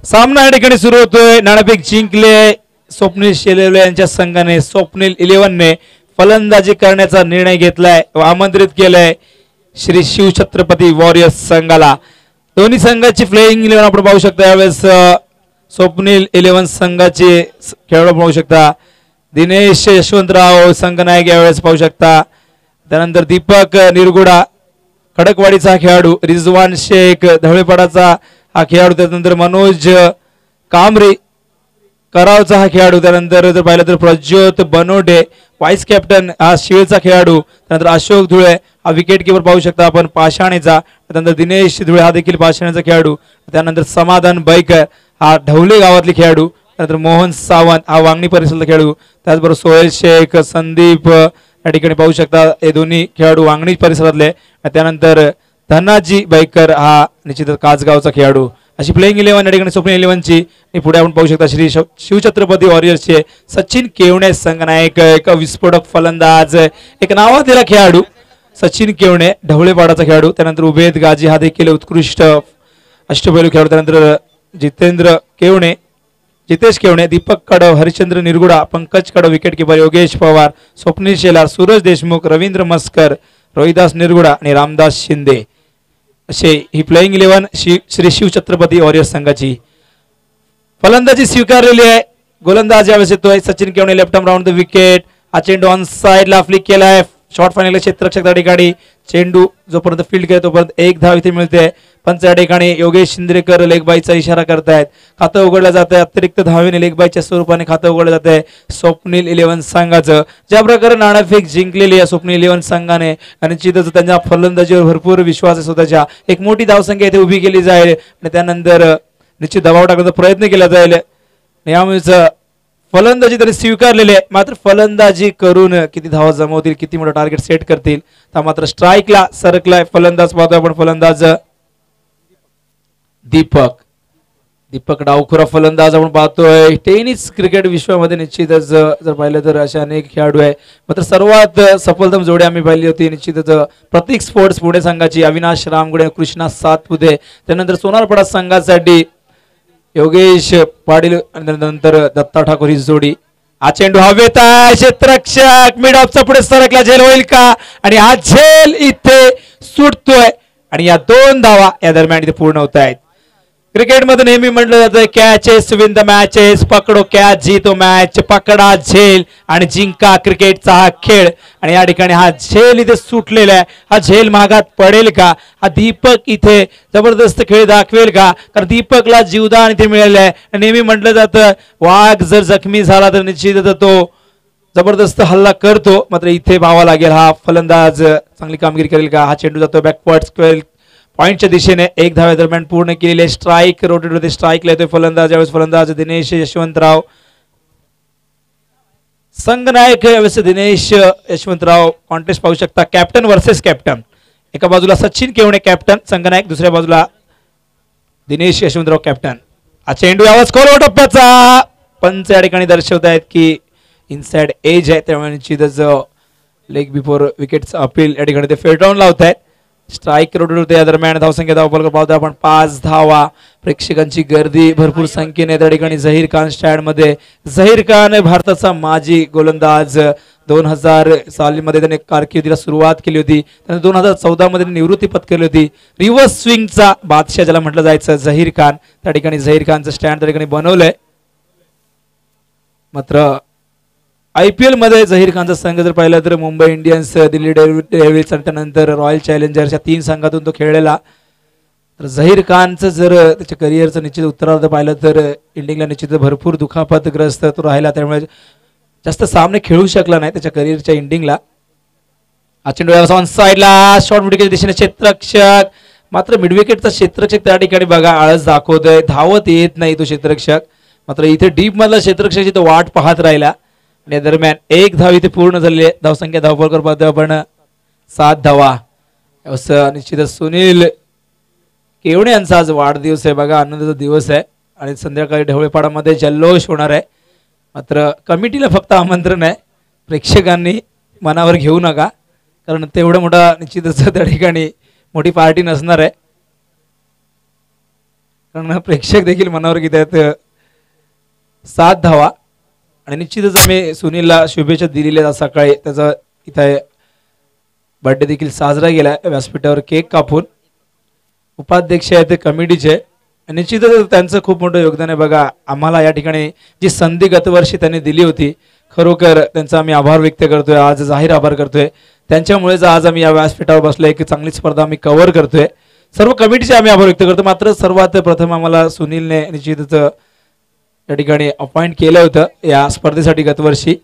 सामना या ठिकाणी सुरू होतोय. नाणेफेक जिंकले स्वप्नील शेलवले यांच्या संघाने. स्वप्नील 11ने फलंदाजी करण्याचा निर्णय घेतलाय व आमंत्रित केलंय श्री शिवछत्रपती वॉरियर्स संघाला. दोन्ही संघाची प्लेइंग 11 आपण पाहू शकता. यावेळेस स्वप्नील 11 संघाचे खेळाडू पाहू शकता. दिनेश यशवंतराव संघनायक यावेळेस पाहू शकता. त्यानंतर दीपक निरगुडा खडकवाडीचा खेळाडू. रिजवान शेख धवळेपाडाचा हा खेळाडू. त्यानंतर मनोज कामरे करावचा हा खेळाडू. त्यानंतर जर पाहिलं तर प्रज्योत बनोडे वाईस कॅप्टन हा शिळचा खेळाडू. त्यानंतर अशोक धुळे हा विकेट किपर पाहू शकता आपण पाषाणेचा. त्यानंतर दिनेश धुळे हा देखील पाषाणेचा खेळाडू. त्यानंतर समाधान बैकर हा ढवले गावातले खेळाडू. त्यानंतर मोहन सावंत हा वांगणी परिसरातला खेळाडू. त्याचबरोबर सोहेल शेख संदीप या ठिकाणी पाहू शकता. हे दोन्ही खेळाडू वांगणी परिसरातले. त्यानंतर धनाजी बैकर हा निश्चितच कासगावचा खेळाडू. अशी प्लेइंग 11 या ठिकाणी स्वप्नील 11ची. पुढे आपण पाहू शकता श्री शिवछत्रपती वॉरियर्सचे सचिन केवणे संघनायक. एक विस्फोटक फलंदाज एक नावाजलेला खेळाडू सचिन केवणे ढवळेपाडाचा खेळाडू. त्यानंतर उभेद गाजी हा देखील उत्कृष्ट अष्टपैलू खेळाडू. त्यानंतर जितेंद्र केवणे जितेश केवणे दीपक कडव हरिश्चंद्र निरगुडा पंकज कडव विकेट किपर योगेश पवार स्वप्नील शेलार सूरज देशमुख रवींद्र मस्कर रोहिदास निरगुडा आणि रामदास शिंदे असे ही प्लेइंग 11 श्री शिवछत्रपती वॉरियर्स संघाची. फलंदाजी स्वीकारलेली आहे. गोलंदाज यावेळेस येतोय Sachin Kevane. Left arm round the wicket. हा चेंडू ऑन साइडला फ्लिक केलाय. शॉर्ट फायनल क्षेत्ररक्षक त्या ठिकाणी चेंडू जोपर्यंत फील्ड केला तोपर्यंत एक धाव इथे मिळते. पंच या ठिकाणी योगेश शिंद्रेकर लेग बायचा इशारा करतायत. खातं उघडलं जात आहे. अतिरिक्त धावेने लेग बायच्या स्वरूपाने खातं उघडलं जात आहे स्वप्नील 11 संघाचं. ज्या प्रकारे नाणेफेक जिंकलेली आहे स्वप्नील 11 संघाने आणि निश्चितच त्यांच्या फलंदाजीवर भरपूर विश्वास आहे स्वतःच्या. एक मोठी धावसंख्या इथे उभी केली जाईल आणि त्यानंतर निश्चित दबाव टाकण्याचा प्रयत्न केला जाईल. यामुळे फलंदाजी त्यांनी स्वीकारलेली आहे. मात्र फलंदाजी करून किती धावा जमवतील किती मोठं टार्गेट सेट करतील तर मात्र स्ट्राईकला सरकलाय फलंदाज. पाहतोय आपण फलंदाज दीपक डावखुरा फलंदाज आपण पाहतोय. टेनिस क्रिकेट विश्वामध्ये निश्चितच जर पाहिलं तर अशा अनेक खेळाडू आहे. मात्र सर्वात सफलतम जोडी आम्ही पाहिली होती निश्चितच प्रतीक स्पोर्ट्स पुणे संघाची अविनाश रामगुडे कृष्णा सातपुते. त्यानंतर सोनारपाडा संघासाठी योगेश पाटील आणि नंतर दत्ता ठाकूर ही जोडी. हा चेंडू हवेत आहे. क्षेत्ररक्षक मिड ऑफचा पुढे सरकला. झेल होईल का आणि हा झेल इथे सुटतोय आणि या 2 धावा या दरम्यान इथे पूर्ण होत आहेत. क्रिकेटमध्ये नेहमी म्हटलं जातं कॅचेस विन द मॅचेस. पकडो कॅच जीतो मॅच. पकडा झेल आणि जिंका क्रिकेटचा हा खेळ. आणि या ठिकाणी हा झेल इथे सुटलेला आहे. हा झेल मागात पडेल का. हा दीपक इथे जबरदस्त खेळ दाखवेल का. कारण दीपकला जीवदान इथे मिळालं आहे. नेहमी म्हटलं जातं वाघ जर जखमी झाला तर निश्चितच तो जबरदस्त हल्ला करतो. मात्र इथे पाहावा लागेल हा फलंदाज चांगली कामगिरी करेल का. हा चेंडू जातो बॅकवर्ड स्क्वेअर पॉइंटच्या दिशेने. एक धाव्या दरम्यान पूर्ण केलेले. स्ट्राईक रोटेट होते. स्ट्राईकला येतोय फलंदाज. यावेळेस फलंदाज दिनेश यशवंतराव संघनायक. यावेळेस दिनेश यशवंतराव कॉन्टेस्ट पाहू शकता. Captain versus captain. एका बाजूला सचिन केवणे कॅप्टन संघनायक. दुसऱ्या बाजूला दिनेश यशवंतराव कॅप्टन. हा चेंडू यावेळेस खोल टप्प्याचा. पंच या ठिकाणी दर्शवत आहेत की इनसाइड एज आहे त्यामुळे निश्चितच लेग बिफोर विकेटचं अपील या ठिकाणी ते फेटाळून लावत आहेत. स्ट्राईक रोटेट होते. या दरम्यान धावसंख्या धावफलक पाहतो आपण 5 धावा. प्रेक्षकांची गर्दी भरपूर संख्येने त्या ठिकाणी. झहीर खान स्टँड मध्ये. झहीर खान भारताचा माजी गोलंदाज. 2000 सालीमध्ये त्याने कारकिर्दीला सुरुवात केली होती. त्याने 2014 मध्ये निवृत्ती पत्करली होती. रिव्हर्स स्विंगचा बादशाह ज्याला म्हटलं जायचं झहीर खान. त्या ठिकाणी झहीर खानचं स्टँड त्या ठिकाणी बनवलंय. मात्र IPL मध्ये झहीर खानचा संघ जर पाहिलं तर मुंबई इंडियन्स दिल्ली डेव्हिल्स आणि त्यानंतर रॉयल चॅलेंजर्स या 3 संघातून तो खेळलेला. तर झहीर खानचं जर त्याच्या करिअरचं निश्चित उत्तरार्ध पाहिलं तर इंडियाला निश्चित भरपूर दुखापतग्रस्त तो राहिला. त्यामुळे जास्त सामने खेळू शकला नाही त्याच्या करिअरच्या एंडिंगला. हा चेंडू ऑन साइडला शॉर्ट विकेटच्या दिशेने क्षेत्ररक्षक. मात्र मिडविकेटचा क्षेत्ररक्षक त्या ठिकाणी बघा आळस दाखवतोय. धावत येत नाही तो क्षेत्ररक्षक. मात्र इथे डीप मधला क्षेत्ररक्षक तो वाट पाहत राहिला. या दरम्यान एक धाव इथे पूर्ण झाली आहे. धावसंख्या धावफलकावर पाहतो आपण 7 धावा. निश्चितच सुनील केवणे यांचा आज वाढदिवस आहे बघा. आनंदाचा दिवस आहे आणि संध्याकाळी ढवळेपाडामध्ये जल्लोष होणार आहे. मात्र कमिटीला फक्त आमंत्रण आहे. प्रेक्षकांनी मनावर घेऊ नका कारण तेवढा मोठा निश्चितच त्या ठिकाणी मोठी पार्टी नसणार आहे. कारण प्रेक्षक देखील मनावर घेत आहेत 7 धावा आणि निश्चितच आम्ही सुनीलला शुभेच्छा दिलेल्या सकाळी त्याचा इथे बर्थडे देखील साजरा केला व्यासपीठावर केक कापून उपाध्यक्ष आहेत कमिटीचे निश्चितच त्यांचं खूप मोठं योगदान आहे बघा आम्हाला या ठिकाणी जी संधी गतवर्षी त्यांनी दिली होती खरोखर त्यांचा आम्ही आभार व्यक्त करतोय आज जाहीर आभार करतोय त्यांच्यामुळेच आज आम्ही या व्यासपीठावर बसलोय की चांगली स्पर्धा आम्ही कव्हर करतोय सर्व कमिटीचे आम्ही आभार व्यक्त करतो मात्र सर्वात प्रथम आम्हाला सुनीलने निश्चितच या ठिकाणी अपॉइंट केलं होतं या स्पर्धेसाठी गतवर्षी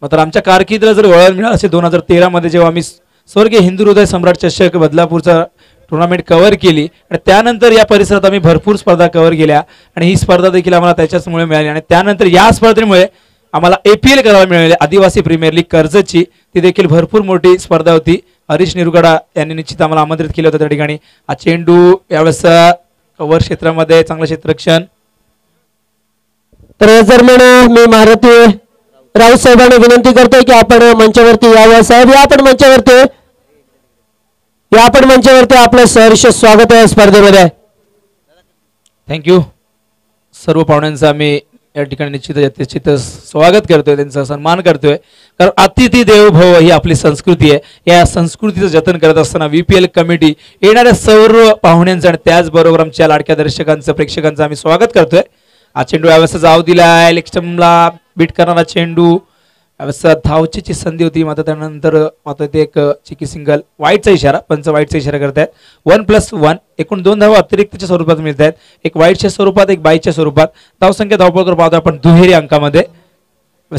मात्र आमच्या कारकिर्दीला जर वळण मिळालं असेल 2013 मध्ये जेव्हा आम्ही स्वर्गीय हिंदू हृदय सम्राट चषक बदलापूरचा टुर्नामेंट कव्हर केली आणि त्यानंतर या परिसरात आम्ही भरपूर स्पर्धा कव्हर केल्या आणि ही स्पर्धा देखील आम्हाला त्याच्याचमुळे मिळाली आणि त्यानंतर या स्पर्धेमुळे आम्हाला APL करायला मिळाली आदिवासी प्रीमियर लीग कर्जतची ती देखील भरपूर मोठी स्पर्धा होती हरीश निरुगडा यांनी निश्चित आम्हाला आमंत्रित केलं होतं त्या ठिकाणी हा चेंडू यावेळेस कव्हर क्षेत्रामध्ये चांगलं क्षेत्ररक्षण तर दरम्यान मी भारतीय राऊत साहेबांना विनंती करतोय की आपण मंचावरती यावं साहेब या आपण मंचावरती आपलं सहर्ष स्वागत आहे स्पर्धेमध्ये थँक्यू सर्व पाहुण्यांचं आम्ही या ठिकाणी निश्चित स्वागत करतोय त्यांचा सन्मान करतोय कारण अतिथी देवो भव ही आपली संस्कृती आहे या संस्कृतीचं जतन करत असताना VPL कमिटी येणाऱ्या सर्व पाहुण्यांचं आणि त्याचबरोबर आमच्या लाडक्या दर्शकांचं प्रेक्षकांचं आम्ही स्वागत करतोय हा चेंडू यावेळेस जाऊ दिलाय लेग स्टंपला बीट करणारा चेंडू यावेळेस धावची संधी होती मात्र त्यानंतर मात्र ते एक चिकी सिंगल वाईटचा इशारा पंच वाईटचा इशारा करतायत 1+1 एकूण 2 धावा अतिरिक्तच्या स्वरूपात मिळत आहेत एक वाईटच्या स्वरूपात एक बाईच्या स्वरूपात धावसंख्या धावपळकर पाहतो आपण दुहेरी अंकामध्ये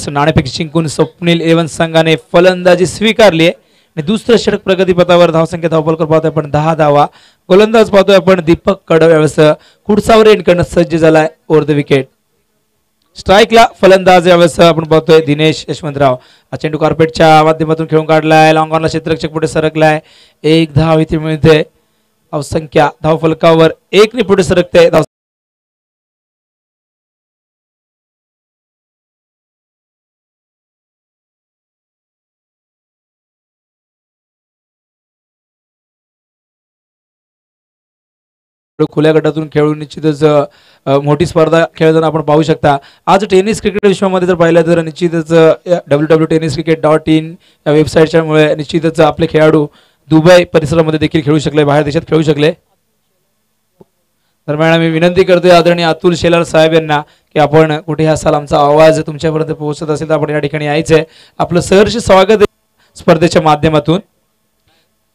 नाणेफेक जिंकून स्वप्नील 11 संघाने फलंदाजी स्वीकारली आहे आणि दुसरं षटक प्रगतीपथावर धावसंख्या धावपळकर पाहतोय आपण 10 धावा गोलंदाज पाहतोय आपण दीपक कडव यावेळेस खुडसावर एंडकडनं सज्ज झालाय ओव्हर द विकेट स्ट्राईकला फलंदाज यावेळेस आपण पाहतोय दिनेश यशवंतराव हा चेंडू कार्पेटच्या माध्यमातून खेळून काढलाय लॉंग ऑनला क्षेत्ररक्षक पुढे सरकलाय 1 धाव इथे मिळते धावसंख्या धावफलकावर 1 ने पुढे सरकते खुल्या गटातून खेळून निश्चितच मोठी स्पर्धा खेळताना आपण पाहू शकता आज टेनिस क्रिकेट विश्वामध्ये जर पाहिलं तर निश्चितच www.tenniscricket.in या वेबसाईटच्या मुळे निश्चितच आपले खेळाडू दुबई परिसरामध्ये देखील खेळू शकले बाहेर देशात खेळू शकले दरम्यान मी विनंती करतोय आदरणीय अतुल शेलार साहेब यांना की आपण कुठे असाल आमचा आवाज तुमच्यापर्यंत पोहोचत असेल तर आपण या ठिकाणी यायचंय आपलं सहर्ष स्वागत आहे स्पर्धेच्या माध्यमातून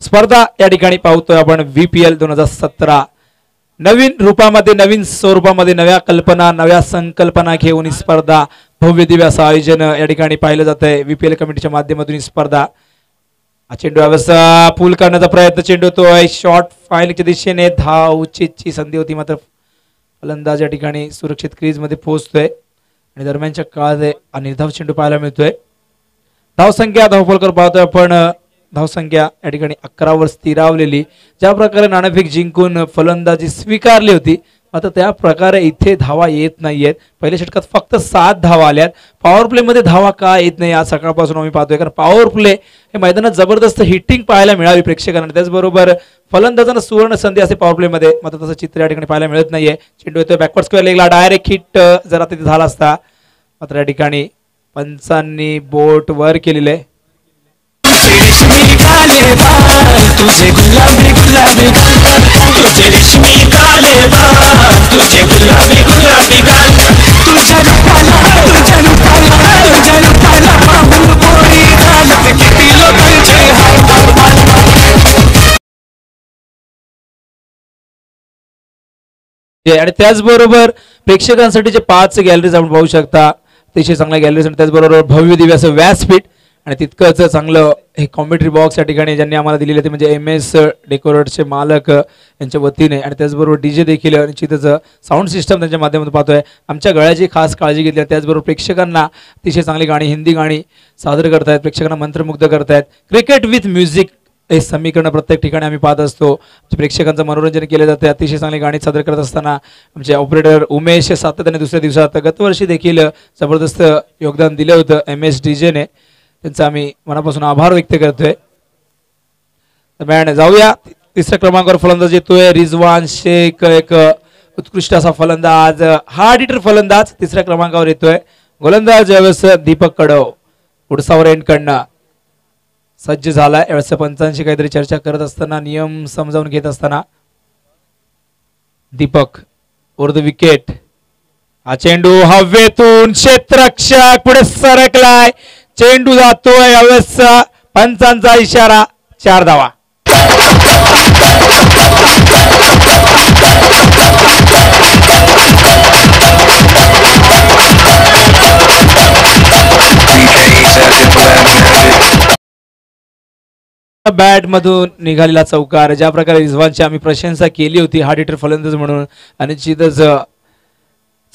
स्पर्धा या ठिकाणी पाहतोय आपण VPL 2017 नवीन रूपामध्ये नवीन स्वरूपामध्ये नव्या कल्पना नव्या संकल्पना घेऊन ही स्पर्धा भव्य दिव्य असं आयोजन या ठिकाणी पाहिलं जात आहे VPL कमिटीच्या माध्यमातून ही स्पर्धा हा चेंडू व्यवस्था पूल करण्याचा प्रयत्न चेंडू होतोय शॉर्ट फायनलच्या दिशेने धावची संधी होती मात्र फलंदाज या ठिकाणी सुरक्षित क्रीज मध्ये पोहोचतोय आणि दरम्यानच्या काळात निर्धाव चेंडू पाहायला मिळतोय धावसंख्या धावफलकर पाहतोय आपण धावसंख्या या ठिकाणी 11 वर स्थिरावलेली ज्या प्रकारे नाणेफेक जिंकून फलंदाजी स्वीकारली होती मात्र त्या प्रकारे इथे धावा येत नाहीयेत पहिल्या षटकात फक्त 7 धावा आल्यात पॉवर प्ले मध्ये धावा का येत नाही आज सकाळपासून आम्ही पाहतोय कारण पॉवर प्ले हे मैदानात जबरदस्त हिटिंग पाहायला मिळावी प्रेक्षकांना त्याचबरोबर फलंदाजांना सुवर्ण संधी असते पॉवर प्ले मध्ये मात्र तसं चित्र या ठिकाणी पाहायला मिळत नाहीये चेंडू येतोय बॅकवर्ड स्क्वेअर लेगला डायरेक्ट हिट जर तिथे झाला असता मात्र या ठिकाणी पंचांनी बोट वर केलेले तुझे गुलाबी गुलाबी गाल तुझे रेशमी काले बाल तुझे गुलाबी गुलाबी गाल तुझ्या रूपाला माहूर पोरी घाल किती लोकांचे आणि त्याचबरोबर प्रेक्षकांसाठी जे 5 गॅलरीज आपण पाहू शकता अतिशय चांगल्या गॅलरीज आणि त्याचबरोबर भव्य दिव्य असं व्यासपीठ आणि तितकंच चांगलं हे कॉमेंट्री बॉक्स या ठिकाणी ज्यांनी आम्हाला दिलेले ते म्हणजे MS डेकोरेटचे मालक यांच्या वतीने आणि त्याचबरोबर DJ देखील निश्चितच साऊंड सिस्टम त्यांच्या माध्यमातून पाहतोय आमच्या गळ्याची खास काळजी घेतली त्याचबरोबर प्रेक्षकांना अतिशय चांगली गाणी हिंदी गाणी सादर करतायत प्रेक्षकांना मंत्रमुग्ध करतायत क्रिकेट विथ म्युझिक हे समीकरण प्रत्येक ठिकाणी आम्ही पाहत असतो प्रेक्षकांचं मनोरंजन केले जाते अतिशय चांगली गाणी सादर करत असताना आमचे ऑपरेटर उमेश सातत्याने दुसऱ्या दिवसात गतवर्षी देखील जबरदस्त योगदान दिलं होतं MS DJ ने त्यांचा आम्ही मनापासून आभार व्यक्त करतोय दरम्यान जाऊया तिसऱ्या क्रमांकावर फलंदाज येतोय रिजवान शेख एक उत्कृष्ट असा फलंदाज हार्ड हिटर फलंदाज तिसऱ्या क्रमांकावर येतोय. गोलंदाज यावेळेस दीपक कडव उडसावर एंड कडनं सज्ज झालाय. यावेळेस पंचांशी काहीतरी चर्चा करत असताना नियम समजावून घेत असताना दीपक ओव्हर द विकेट. हा चेंडू हवेतून क्षेत्ररक्षक पुढे सरकलाय. चेंडू जातोय. यावेळेस पंचांचा इशारा 4 धावा. बॅट मधून निघालेला चौकार ज्या प्रकारे रिझवानची आम्ही प्रशंसा केली होती हार्ड हिटर फलंदाज म्हणून आणि निश्चितच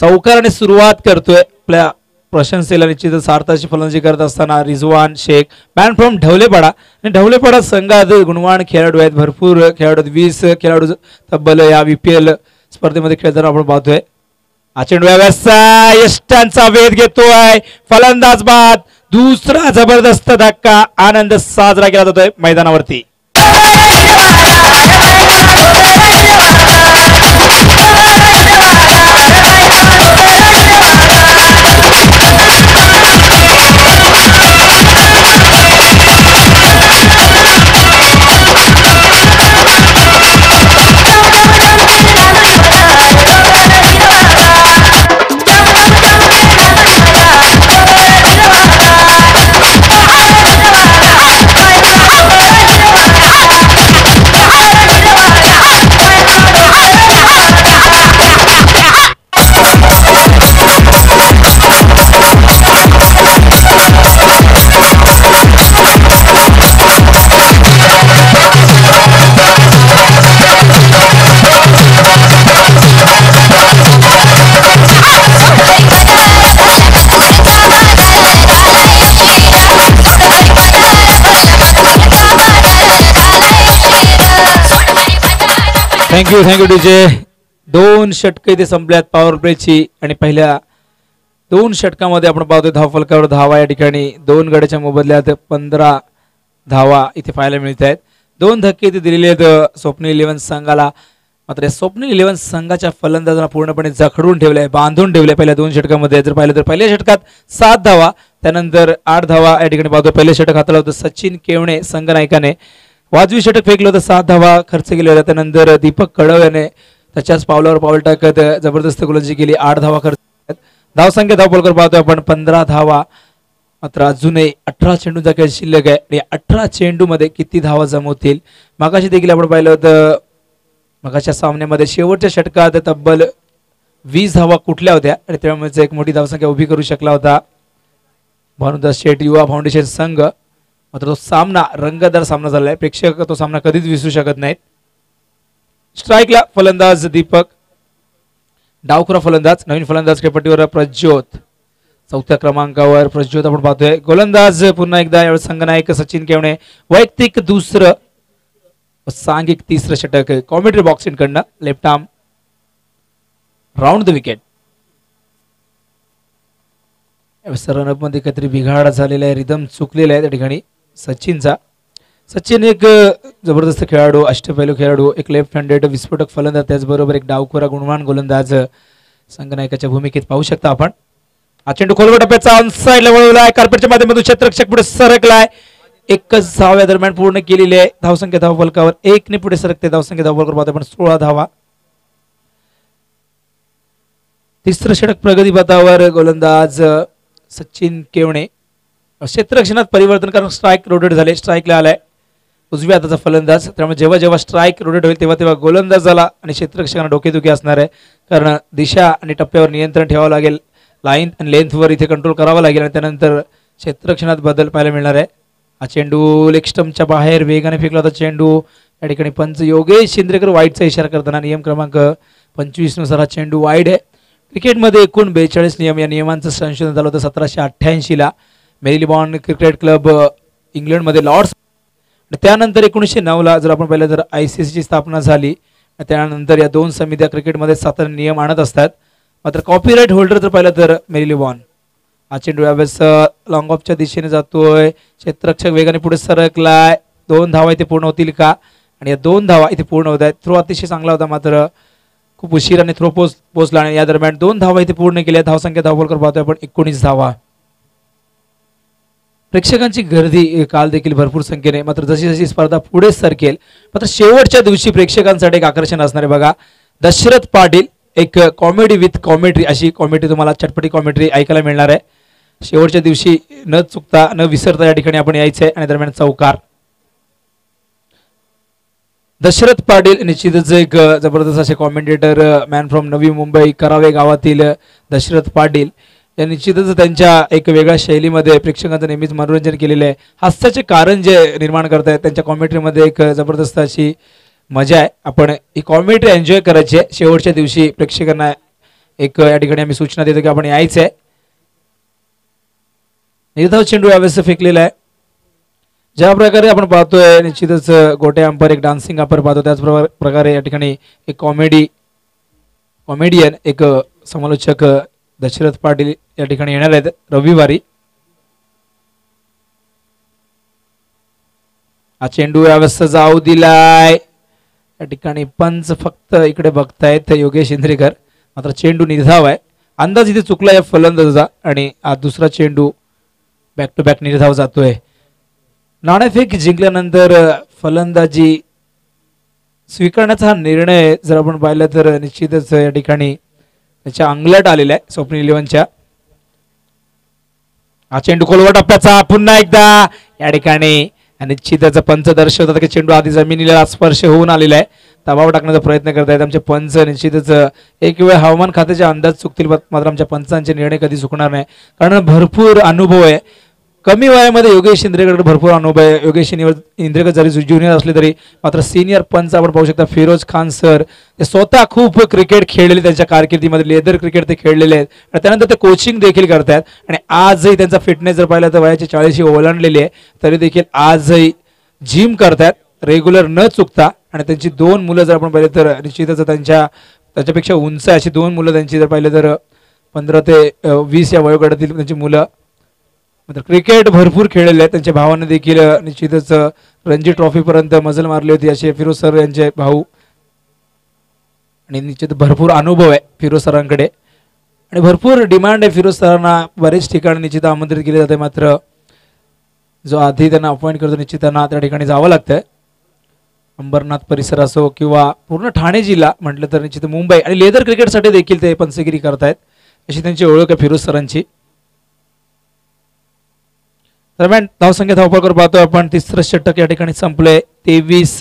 चौकाराने सुरुवात करतोय. आपल्या प्रशंसेला निश्चितच सार्थाची फलंदाजी करत असताना रिझवान शेख मॅन फ्रॉम ढवलेपाडा आणि ढवलेपाडा संघात गुणवान खेळाडू आहेत. भरपूर खेळाडू 20 खेळाडू तब्बल या VPL स्पर्धेमध्ये खेळताना आपण पाहतोय. हा चेंडू यष्टांचा वेध घेतोय. फलंदाज बाद. दुसरा जबरदस्त धक्का आनंद साजरा केला जातोय मैदानावरती. Thank you DJ. 2 षटके इथे संपल्यात पॉवर प्लेची आणि पहिल्या 2 षटकामध्ये आपण पाहतोय धावफलकावर धावा या ठिकाणी 2 गड्याच्या मोबदल्यात 15 धावा इथे पाहायला मिळत आहेत. 2 धक्के इथे दिलेले आहेत स्वप्नील 11 संघाला. मात्र स्वप्नील 11 संघाच्या फलंदाजांना पूर्णपणे जखडून ठेवलंय बांधून ठेवलंय पहिल्या 2 षटकामध्ये. जर पाहिलं तर पहिल्या षटकात 7 धावा त्यानंतर 8 धावा या ठिकाणी पाहतोय. पहिलं षटक हाताला होतं सचिन केवणे संघ नायकाने वाजवी षटक फेकलं होतं 7 धावा खर्च केले होता. त्यानंतर दीपक कडव याने त्याच्याच पावलावर पाऊल टाकत जबरदस्त गोलंदाजी केली. 8 धावा खर्च. धावसंख्या धावफलकावर पाहतोय आपण 15 धावा. मात्र अजूनही 18 चेंडूचा खेळ शिल्लक आहे आणि 18 चेंडू मध्ये किती धावा जमवतील. मागाशी देखील आपण पाहिलं होतं मगाच्या सामन्यामध्ये शेवटच्या षटकात तब्बल 20 धावा कुठल्या होत्या आणि त्यामुळे एक मोठी धावसंख्या उभी करू शकला होता भानुदास शेठ युवा फाउंडेशन संघ. मात्र तो सामना रंगतदार सामना झालाय. प्रेक्षक तो सामना कधीच विसरू शकत नाहीत. स्ट्राईकला फलंदाज दीपक. डावखुरा फलंदाज नवीन फलंदाज खेळपट्टीवर प्रज्योत 4थ्या क्रमांकावर प्रज्योत आपण पाहतोय. गोलंदाज पुन्हा एकदा यावेळी संघनायक सचिन केवणे. वैयक्तिक 2रं सांघिक 3रं षटक कॉमेंट्री बॉक्स कडनं left arm round the wicket. Run-up मध्ये काहीतरी बिघाड झालेला आहे. रिदम चुकलेला आहे त्या ठिकाणी सचिनचा. सचिन एक जबरदस्त खेळाडू अष्टपैलू खेळाडू एक लेफ्ट हँडेड विस्फोटक फलंदाज त्याचबरोबर एक डावखोरा गुणवान गोलंदाज संघनायकाच्या भूमिकेत पाहू शकता आपण. हा चेंडू खोलवर टप्प्याचा ऑनसाइडला वळवलाय. कार्पेटच्या माध्यमातून क्षेत्ररक्षक पुढे सरकलाय. एकच धाव्या दरम्यान पूर्ण केलेली आहे. धावसंख्या धावफलकावर 1 ने पुढे सरकते. धावसंख्या धावफलकावर पाहतो आपण 16 धावा. 3रं षटक प्रगतीपथावर गोलंदाज सचिन केवणे. क्षेत्ररक्षणात परिवर्तन कारण स्ट्राईक रोटेट झाले. स्ट्राईकला आलाय उजव्या हाताचा फलंदाज. त्यामुळे जेव्हा जेव्हा स्ट्राईक रोटेट होईल तेव्हा तेव्हा गोलंदाजाला आणि क्षेत्ररक्षकांना डोकेदुखी असणार आहे कारण दिशा आणि टप्प्यावर नियंत्रण ठेवावं लागेल. लाईन आणि लेंथवर इथे कंट्रोल करावा लागेल आणि त्यानंतर क्षेत्ररक्षणात बदल पाहायला मिळणार आहे. हा चेंडू लेग स्टंपच्या बाहेर वेगाने फेकला होता चेंडू. या ठिकाणी पंच योगेश शिंद्रेकर वाईडचा इशारा करताना नियम क्रमांक 25 नुसार हा चेंडू वाईड आहे. क्रिकेटमध्ये एकूण 42 नियम या नियमांचं संशोधन झालं होतं 1788 ला मेरीलीबॉर्न क्रिकेट क्लब इंग्लंडमध्ये लॉर्ड्स. त्यानंतर 1909 ला जर आपण पाहिलं तर ICC ची स्थापना झाली. त्यानंतर या 2 समित्या क्रिकेटमध्ये साधारण नियम आणत असतात. मात्र कॉपीराईट होल्डर जर पाहिलं तर मेरीलीबॉर्न. हा चेंडू यावेळेस लॉंग ऑफच्या दिशेने जातोय. क्षेत्ररक्षक वेगाने पुढे सरकलाय. 2 धावा इथे पूर्ण होतील का आणि या 2 धावा इथे पूर्ण होत आहेत. थ्रो अतिशय चांगला होता मात्र खूप उशिराने थ्रो पोहोचला आणि या दरम्यान 2 धावा इथे पूर्ण केल्या. धावसंख्या धावफलकर पाहतोय आपण 19 धावा. प्रेक्षकांची गर्दी काल देखील भरपूर संख्येने, मात्र जशी जशी स्पर्धा पुढे सरकेल मात्र शेवटच्या दिवशी प्रेक्षकांसाठी एक आकर्षण असणार आहे बघा. दशरथ पाटील एक कॉमेडी विथ कॉमेंट्री, अशी कॉमेंट्री तुम्हाला चटपटी कॉमेंट्री ऐकायला मिळणार आहे. शेवटच्या दिवशी न चुकता न विसरता या ठिकाणी आपण यायचंय. आणि दरम्यान चौकार. दशरथ पाटील निश्चितच एक जबरदस्त असे commentator, man from Navi Mumbai करावे गावातील दशरथ पाटील या निश्चितच त्यांच्या एक वेगळ्या शैलीमध्ये प्रेक्षकांचं नेहमीच मनोरंजन केलेलं आहे. हास्याचे कारण जे निर्माण करतायत त्यांच्या कॉमेंट्रीमध्ये एक जबरदस्त अशी मजा आहे. आपण ही कॉमेंट्री एन्जॉय करायची आहे. शेवटच्या दिवशी प्रेक्षकांना एक या ठिकाणी आम्ही सूचना देतो की आपण यायचं आहे. निर्धाव चेंडू यावेळेस फेकलेला आहे. ज्या प्रकारे आपण पाहतोय निश्चितच गोटे अंपर एक डान्सिंग अंपर पाहतो, त्याच प्रकारे या ठिकाणी एक कॉमेडियन एक समालोचक दशरथ पाटील या ठिकाणी येणार आहेत रविवारी. हा चेंडू यावेळेस जाऊ दिलाय. या ठिकाणी पंच फक्त इकडे बघतायत योगेश इंद्रेकर, मात्र चेंडू निर्धाव आहे. अंदाज इथे चुकला या फलंदाजाचा आणि हा दुसरा चेंडू बॅक टू बॅक निर्धाव जातोय. नाणेफेक जिंकल्यानंतर फलंदाजी स्वीकारण्याचा हा निर्णय जर आपण पाहिला तर निश्चितच या ठिकाणी त्याच्या अंगलट आलेला आहे स्वप्नील इलेव्हनच्या. हा चेंडू खोलवर टप्प्याचा पुन्हा एकदा या ठिकाणी निश्चितच पंच दर्शवतात की चेंडू आधी जमिनीला स्पर्श होऊन आलेला आहे. दबाव टाकण्याचा प्रयत्न करतायत आमचे पंच. निश्चितच एक वेळ हवामान खात्याचे अंदाज चुकतील मात्र आमच्या पंचांचे निर्णय कधी चुकणार नाही, कारण भरपूर अनुभव आहे. कमी वयामध्ये योगेश इंद्रेकर भरपूर अनुभव आहे. योगेश इंद्रेकर जरी ज्युनियर असले तरी मात्र सिनियर पंच आपण पाहू शकता फिरोज खान सर, ते स्वतः खूप क्रिकेट खेळलेले त्यांच्या कारकिर्दीमध्ये, लेदर क्रिकेट ते खेळलेले आहेत आणि त्यानंतर ते कोचिंग देखील करतात. आणि आजही त्यांचा फिटनेस जर पाहिला तर वयाची 40 ओलांडलेली आहे तरी देखील आजही जिम करतात रेग्युलर न चुकता. आणि त्यांची 2 मुलं जर आपण पाहिलं तर निश्चितच त्याच्यापेक्षा उंच अशी 2 मुलं त्यांची जर पाहिलं तर 15 ते 20 या वयोगटातील त्यांची मुलं. मात्र क्रिकेट भरपूर खेळलेले आहेत. त्यांच्या भावाने देखील निश्चितच रणजी ट्रॉफीपर्यंत मजल मारली होती असे फिरोज सर यांचे भाऊ. आणि निश्चित भरपूर अनुभव आहे फिरोज सरांकडे आणि भरपूर डिमांड आहे फिरोज सरांना. बरेच ठिकाणी निश्चित आमंत्रित केले जाते, मात्र जो आधी त्यांना अपॉइंट करतो निश्चित त्यांना त्या ठिकाणी जावं लागतंय. अंबरनाथ परिसर असो किंवा पूर्ण ठाणे जिल्हा म्हटलं तर निश्चित मुंबई आणि लेदर क्रिकेटसाठी देखील ते पंचगिरी करतायत, अशी त्यांची ओळख आहे फिरोज सरांची. दरम्यान धावसंख्या धावफलकावर पाहतोय आपण. तिसरं षटक या ठिकाणी संपलंय. 23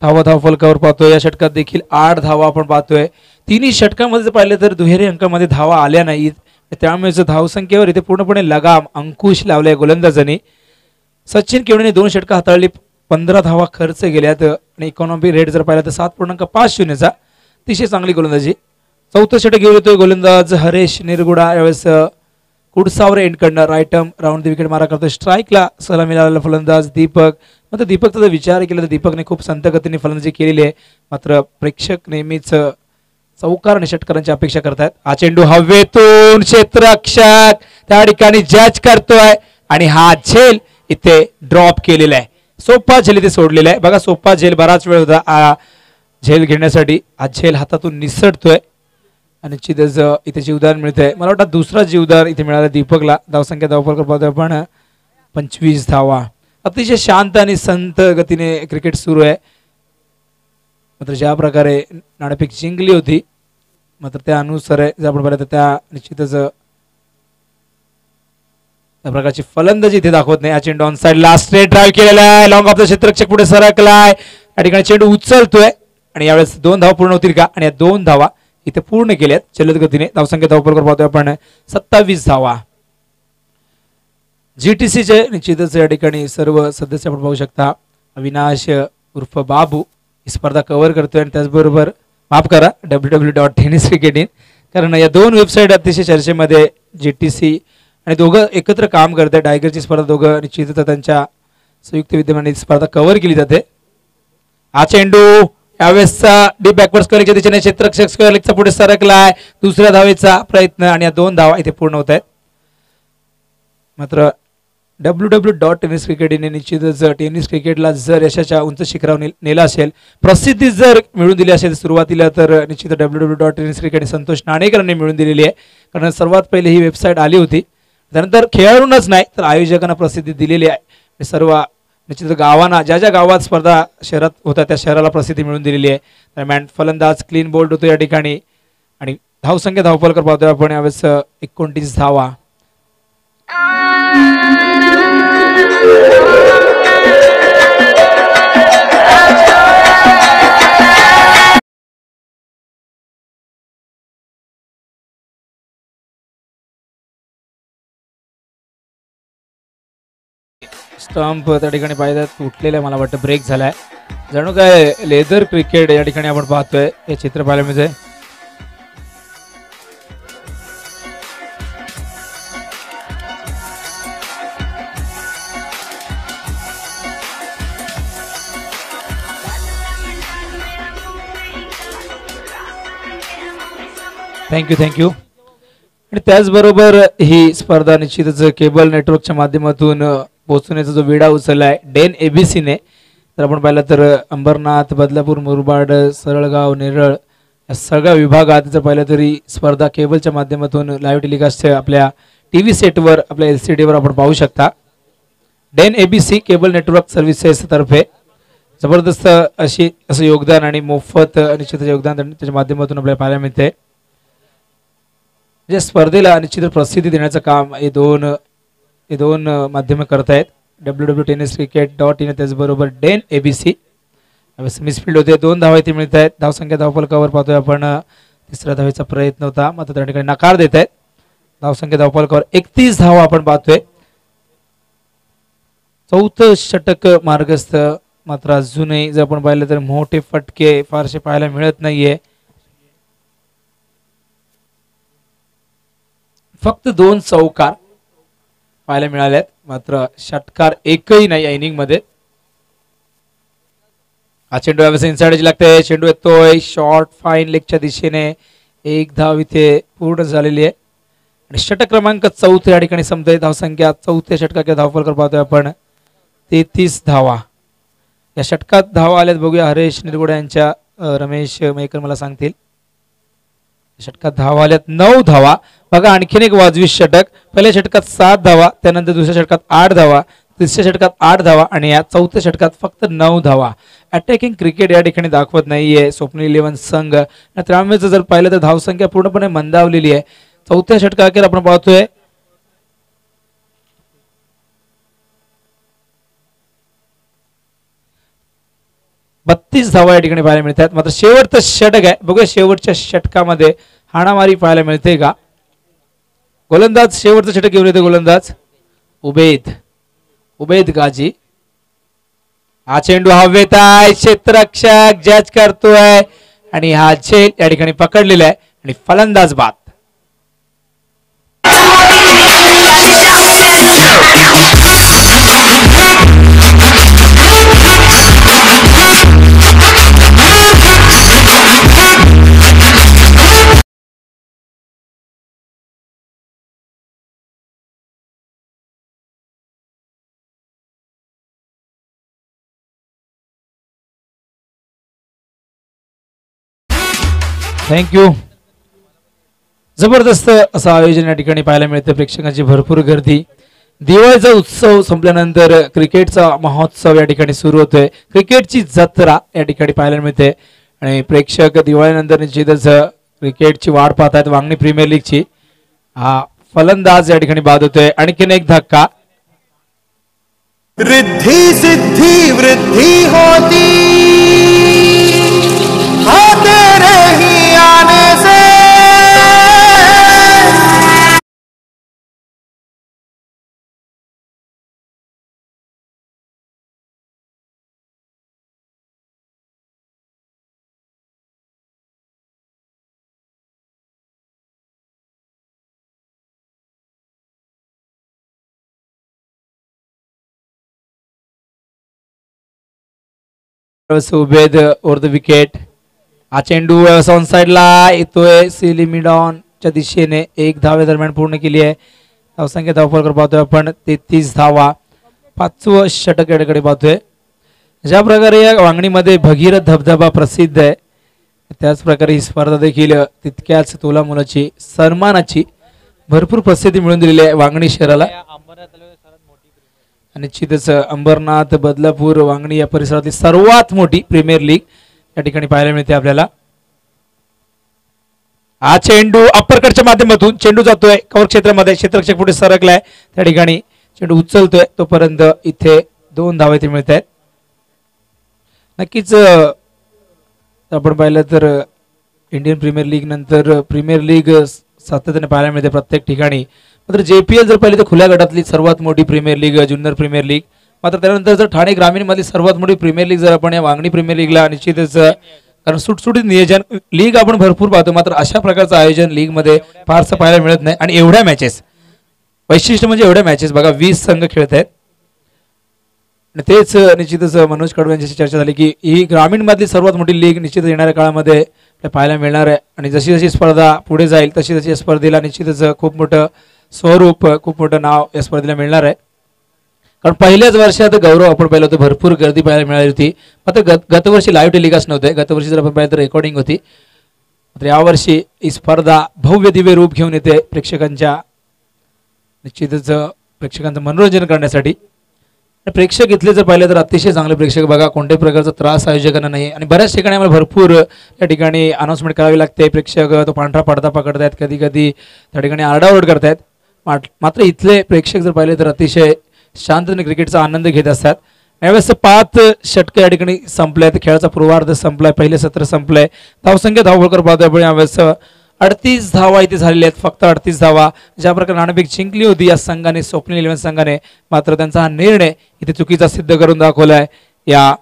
धावा धावफलकावर पाहतोय. या षटकात देखील 8 धावा आपण पाहतोय. तिन्ही षटकामध्ये जर पाहिलं तर दुहेरी अंकामध्ये धावा आल्या नाहीत, त्यामुळे धावसंख्येवर इथे पूर्णपणे लगाम अंकुश लावलाय गोलंदाजांनी. सचिन केवडेने 2 षटकं हाताळली, 15 धावा खर्च गेल्यात आणि इकॉनॉमी रेट जर पाहिला तर 7.50चा अतिशय चांगली गोलंदाजी. 4थं षटक घेऊन येतोय गोलंदाज हरेश निरगुडा. यावेळेस कुडसावर एंडकडनं right arm round the wicket मारा करतोय. स्ट्राईकला सलामी लावलेला फलंदाज दीपक. मात्र दीपकचा जर विचार केला तर दीपकने खूप संत गतीने फलंदाजी केलेली आहे, मात्र प्रेक्षक नेहमीच चौकार आणि षटकारांची अपेक्षा करतात. हा चेंडू हवेतून क्षेत्ररक्षक त्या ठिकाणी जज करतोय आणि हा झेल इथे ड्रॉप केलेला आहे. सोपा झेल इथे सोडलेला आहे बघा. सोपा झेल बराच वेळ होता झेल घेण्यासाठी. हा झेल हातातून निसटतोय आणि निश्चितच इथे जीवदान मिळतंय. मला वाटतं दुसरा जीवदान इथे मिळाला दीपकला. धावसंख्या धावफलकावर पाहतोय आपण 25 धावा. अतिशय शांत आणि संत गतीने क्रिकेट सुरू आहे. मात्र ज्या प्रकारे नाणेफेक जिंकली होती मात्र त्या अनुसार जर आपण पाहिलं तर त्या निश्चितच त्या प्रकारची फलंदाजी इथे दाखवत नाही. हा चेंडू on side last straight drive केलेला आहे. लॉंग ऑफ द क्षेत्ररक्षक पुढे सरकलाय. या ठिकाणी चेंडू उचलतोय आणि यावेळेस 2 धावा पूर्ण होतील का, आणि या 2 धावा इथे पूर्ण केल्यात जलद गतीने. धावसंख्या धावफलकावर पाहतोय आपण 27 धावा. जीटीसीचे निश्चितच या ठिकाणी सर्व सदस्य आपण पाहू शकता. अविनाश उर्फ बाबू ही स्पर्धा कव्हर करतोय आणि त्याचबरोबर माफ करा www.tenniscricket.in, कारण या 2 वेबसाईट अतिशय चर्चेमध्ये. जीटीसी आणि दोघं एकत्र काम करतात. टायगरची स्पर्धा दोघं निश्चितच त्यांच्या संयुक्त विद्यमाने स्पर्धा कव्हर केली जाते. हा चेंडू यावेळेसचा डीप बॅकवर्ड स्क्वेअरच्या दिशेने क्षेत्ररक्षक स्क्वेअर लेगचा पुढे सरकलाय. दुसऱ्या धावेचा प्रयत्न आणि या 2 धावा इथे पूर्ण होत आहेत. मात्र www.tenniscricket ने निश्चितच टेनिस क्रिकेटला जर यशाच्या उंच शिखरावर नेला असेल, प्रसिद्धी जर मिळवून दिली असेल सुरुवातीला, तर निश्चित www.tenniscricket संतोष नाणेकरांनी मिळवून दिलेली आहे. कारण सर्वात पहिले ही वेबसाईट आली होती, त्यानंतर खेळाडूंनाच नाही तर आयोजकांना प्रसिद्धी दिलेली आहे. सर्व निश्चित गावांना ज्या ज्या गावात स्पर्धा शहरात होत्या त्या शहराला प्रसिद्धी मिळवून दिलेली आहे. दरम्यान फलंदाज क्लीन बोल्ड होतो या ठिकाणी आणि धावसंख्या धावफलकर पाहतोय आपण यावेळेस 29 धावा. स्टंप त्या ठिकाणी पाहिजे तुटलेला आहे, मला वाटतं ब्रेक झालाय. जणू काय लेदर क्रिकेट या ठिकाणी आपण पाहतोय, हे चित्र पाहायला मिळतंय. थँक्यू. आणि त्याचबरोबर ही स्पर्धा निश्चितच केबल नेटवर्कच्या माध्यमातून पोहोचवण्याचा जो विडा उचललाय डेन एबीसीने, तर आपण पाहिलं तर अंबरनाथ, बदलापूर, मुरबाड, सरळगाव, नेरळ या सगळ्या विभागात जर पाहिलं तरी स्पर्धा केबलच्या माध्यमातून लाईव्ह टेलिकास्ट आपल्या टीव्ही सेटवर, आपल्या LCDवर आपण पाहू शकता. Den ABC cable network services तर्फे जबरदस्त असं योगदान आणि मोफत निश्चित योगदान त्याच्या माध्यमातून आपल्याला पाहायला मिळते. म्हणजे स्पर्धेला निश्चित प्रसिद्धी देण्याचं काम हे दोन माध्यमे करत आहेत, www.tenniscricket.in त्याचबरोबर डेन एबीसी. मिसफिल्ड होते, 2 धावा इथे मिळत आहेत. धावसंख्या धावफलकावर पाहतोय आपण 3रा धावेचा प्रयत्न होता, मात्र त्या ठिकाणी नकार देत आहेत. धावसंख्या धावफलकावर 31 धावा आपण पाहतोय. 4थं षटक मार्गस्थ, मात्र अजूनही जर आपण पाहिलं तर मोठे फटके फारसे पाहायला मिळत नाहीये. फक्त 2 चौकार पाहायला मिळाल्यात, मात्र षटकार एकही नाही या इनिंग मध्ये. हा चेंडू यावेळेस इनसाइड लागतोय, चेंडू येतोय शॉर्ट फाईन लेगच्या दिशेने. 1 धाव इथे पूर्ण झालेली आहे आणि षटक क्रमांक 4 या ठिकाणी संपतोय. धावसंख्या 4थ्या षटकाच्या धावफलकर पाहतोय आपण 33 धावा. या षटकात धावा आल्यात बघूया हरेश निरगुडे यांच्या, रमेश मेकर मला सांगतील. षटकात धावा आल्यात 9 धावा. बघा आणखीन एक वाजवी षटक, पहिल्या षटकात 7 धावा, त्यानंतर दुसऱ्या षटकात 8 धावा, तिसऱ्या षटकात 8 धावा आणि या 4थ्या षटकात फक्त 9 धावा. अटॅकिंग क्रिकेट या ठिकाणी दाखवत नाहीये स्वप्नील इलेव्हन संघ. त्यामुळे जर पाहिलं तर धावसंख्या पूर्णपणे मंदावलेली आहे. 4थ्या षटकाखेर आपण पाहतोय 32 धावा या ठिकाणी पाहायला मिळतात. मात्र शेवटचं षटक आहे, बघूया शेवटच्या षटकामध्ये हाणामारी पाहायला मिळते का. गोलंदाज शेवटचं षटक घेऊन येते गोलंदाज उबैद गाजी. हा चेंडू हवेत आहे, क्षेत्ररक्षक जज करतोय आणि हा झेल या ठिकाणी पकडलेला आहे आणि फलंदाज बाद. थँक्यू. जबरदस्त असं आयोजन या ठिकाणी पाहायला मिळतं, प्रेक्षकांची भरपूर गर्दी. दिवाळीचा उत्सव संपल्यानंतर क्रिकेटचा महोत्सव या ठिकाणी सुरू होतोय, क्रिकेटची जत्रा या ठिकाणी पाहायला मिळते आणि प्रेक्षक दिवाळीनंतर निश्चितच क्रिकेटची वाट पाहत आहेत, वांगणी प्रीमियर लीगची. हा फलंदाज या ठिकाणी बाद होतोय, आणखीन एक धक्का. रिद्धी सिद्धी वृद्धि होती हाँ तेरे ही आने से. Ubaid over the wicket. हा चेंडू ऑन साइडला येतोय, सिलिमिडॉनच्या दिशेने 1 धावे दरम्यान पूर्ण केली आहे. धावसंख्या धावफलकर पाहतोय आपण 33 धावा, 5वं षटक या ठिकाणी पाहतोय. ज्या प्रकारे या वांगणीमध्ये भगीरथ धबधबा प्रसिद्ध आहे त्याच प्रकारे ही स्पर्धा देखील तितक्याच तोलामोलाची सन्मानाची भरपूर प्रसिद्धी मिळवून दिलेली आहे वांगणी शहराला. निश्चितच अंबरनाथ बदलापूर वांगणी या परिसरातली सर्वात मोठी प्रीमियर लीग या ठिकाणी पाहायला मिळते आपल्याला. हा चेंडू अप्परकटच्या माध्यमातून चेंडू जातोय कव्हर क्षेत्रामध्ये, क्षेत्ररक्षक पुढे सरकलाय त्या ठिकाणी चेंडू उचलतोय तोपर्यंत इथे 2 धावा इथे मिळत आहेत. नक्कीच आपण पाहिलं तर इंडियन प्रीमियर लीग नंतर प्रीमियर लीग सातत्याने पाहायला मिळते प्रत्येक ठिकाणी. मात्र JPL जर पाहिली तर खुल्या गटातली सर्वात मोठी premier league junior premier league. मात्र त्यानंतर जर ठाणे ग्रामीण मधली सर्वात मोठी प्रीमियर लीग जर आपण या वांगणी प्रीमियर लीगला निश्चितच, कारण सुटसुटीत नियोजन लीग आपण भरपूर पाहतो मात्र अशा प्रकारचं आयोजन लीग मध्ये फारसं पाहायला मिळत नाही. आणि एवढ्या मॅचेस, वैशिष्ट्य म्हणजे एवढ्या मॅचेस बघा, 20 संघ खेळत आहेत. तेच निश्चितच मनोज कडू यांच्याशी चर्चा झाली की ही ग्रामीण मधली सर्वात मोठी लीग निश्चितच येणाऱ्या काळामध्ये पाहायला मिळणार आहे. आणि जशी जशी स्पर्धा पुढे जाईल तशी तशी या स्पर्धेला निश्चितच खूप मोठं स्वरूप, खूप मोठं नाव या स्पर्धेला मिळणार आहे. कारण पहिल्याच वर्षात गौरव आपण पाहिलं होतं, भरपूर गर्दी पाहायला मिळाली होती. मात्र गतवर्षी लाईव्ह टेलिकास्ट नव्हते, गतवर्षी जर आपण पाहिलं तर रेकॉर्डिंग होती. मात्र यावर्षी ही स्पर्धा भव्य दिव्य रूप घेऊन येते प्रेक्षकांच्या, निश्चितच प्रेक्षकांचं मनोरंजन करण्यासाठी. प्रेक्षक इथले जर पाहिलं तर अतिशय चांगले प्रेक्षक बघा, कोणत्याही प्रकारचा त्रास आयोजकांना नाही. आणि बऱ्याच ठिकाणी आम्हाला भरपूर या ठिकाणी अनाउन्समेंट करावी लागते. प्रेक्षक तो पांढरा पडदा पकडतायत, कधी कधी त्या ठिकाणी आरडाओरड करतायत. मात्र इथले प्रेक्षक जर पाहिले तर अतिशय शांततेने क्रिकेटचा आनंद घेत असतात. यावेळेस 5 षटक या ठिकाणी संपल्यात, खेळाचा पूर्वार्ध संपलाय, पहिले सत्र संपलंय. धावसंख्या धावफलकर पाहतोय आपण यावेळेस 38 धावा इथे झालेल्या आहेत, फक्त 38 धावा. ज्या प्रकारे नाणेफेक जिंकली होती या संघाने, स्वप्नील 11 संघाने, मात्र त्यांचा हा निर्णय इथे चुकीचा सिद्ध करून दाखवलाय या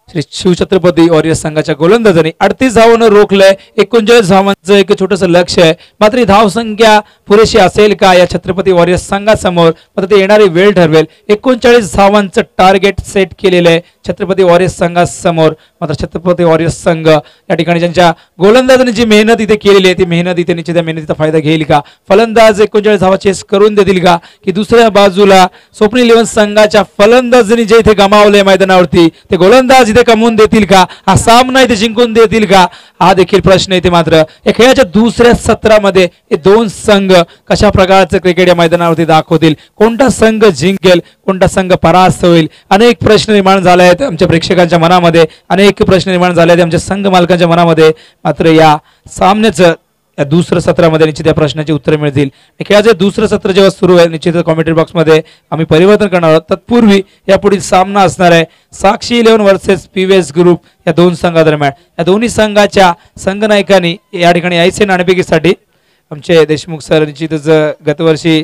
श्री शिवछत्रपती वॉरियर्स संघाच्या गोलंदाजांनी. 38 धावांवर रोखलंय, 39 धावांचं एक छोटंसं लक्ष आहे. मात्र ही धावसंख्या पुरेशी असेल का या छत्रपती वॉरियर्स संघासमोर, मात्र ते येणारी वेळ ठरवेल. 39 धावांचं टार्गेट सेट केलेलं आहे छत्रपती वॉरियर्स संघासमोर. मात्र छत्रपती वॉरियर्स संघ या ठिकाणी ज्यांच्या गोलंदाजांनी जी मेहनत इथे केलेली आहे ती मेहनत इथे निश्चित मेहनतीचा फायदा घेईल का, फलंदाज 39 धावा चेस करून देतील का, की दुसऱ्या बाजूला स्वप्नील 11 संघाच्या फलंदाजांनी जे इथे गमावलंय मैदानावरती ते गोलंदाज इथे कमवून देतील का, हा सामना इथे जिंकून देतील का, हा देखील प्रश्न इथे. मात्र या खेळाच्या दुसऱ्या सत्रामध्ये हे 2 संघ कशा प्रकारचं क्रिकेट या मैदानावरती दाखवतील, कोणता संघ जिंकेल, कोणता संघ परास्त होईल, अनेक प्रश्न निर्माण झाले आहेत आमच्या प्रेक्षकांच्या मनामध्ये, अनेक प्रश्न निर्माण झाले आहेत आमच्या संघ मालकांच्या मनामध्ये. मात्र या सामन्याचं या दुसऱ्या सत्रामध्ये निश्चित या प्रश्नाची उत्तरे मिळतील. खेळाचे दुसरं सत्र जेव्हा सुरू आहे निश्चित कॉमेंट्री बॉक्समध्ये आम्ही परिवर्तन करणार आहोत. तत्पूर्वी यापुढील सामना असणार आहे साक्षी 11 वर्सेस PVS ग्रुप या 2 संघादरम्यान. या दोन्ही संघाच्या संघनायकांनी या ठिकाणी यायचे नाणेफेकीसाठी आमचे देशमुख सर निश्चितच गतवर्षी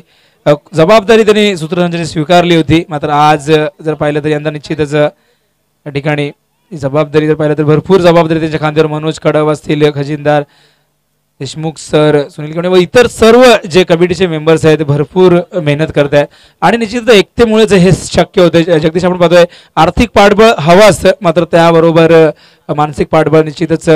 जबाबदारी त्यांनी सूत्रसंचालनाची स्वीकारली होती. मात्र आज जर पाहिलं तर यंदा निश्चितच या ठिकाणी जबाबदारी जर पाहिलं तर भरपूर जबाबदारी त्यांच्या खांद्यावर मनोज कडव असतील, खजिनदार देशमुख सर, सुनील कवणे व इतर सर्व जे कमिटीचे मेंबर्स आहेत भरपूर मेहनत करत आहेत. आणि निश्चित एकतेमुळेच हे शक्य होते. जगदीश आपण पाहतोय आर्थिक पाठबळ हवं असतं, मात्र त्याबरोबर मानसिक पाठबळ निश्चितच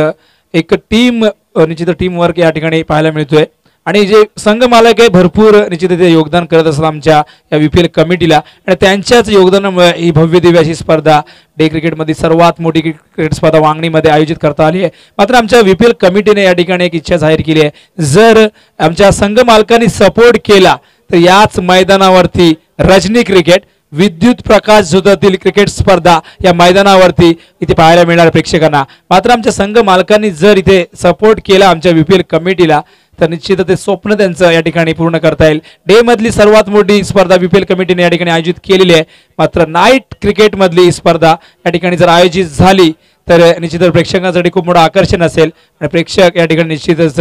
एक टीम वर्क या ठिकाणी पाहायला मिळतोय. आणि जे संघ मालक आहे भरपूर निश्चित ते योगदान करत असतात आमच्या या VPL कमिटीला. आणि त्यांच्याच योगदानामुळे ही भव्य दिव्य अशी स्पर्धा डे क्रिकेटमध्ये सर्वात मोठी क्रिकेट स्पर्धा वांगणीमध्ये आयोजित करता आली आहे. मात्र आमच्या VPL कमिटीने या ठिकाणी एक इच्छा जाहीर केली आहे, जर आमच्या संघ मालकांनी सपोर्ट केला तर याच मैदानावरती रजनी क्रिकेट विद्युत प्रकाश झोतातील क्रिकेट स्पर्धा या मैदानावरती इथे पाहायला मिळणार प्रेक्षकांना. मात्र आमच्या संघ मालकांनी जर इथे सपोर्ट केला आमच्या VPL कमिटीला तर निश्चित ते स्वप्न त्यांचं या ठिकाणी पूर्ण करता येईल. डे मधली सर्वात मोठी स्पर्धा VPL कमिटीने या ठिकाणी आयोजित केलेली आहे. मात्र नाईट क्रिकेट मधली स्पर्धा या ठिकाणी जर आयोजित झाली तर निश्चितच प्रेक्षकांसाठी खूप मोठं आकर्षण असेल आणि प्रेक्षक या ठिकाणी निश्चितच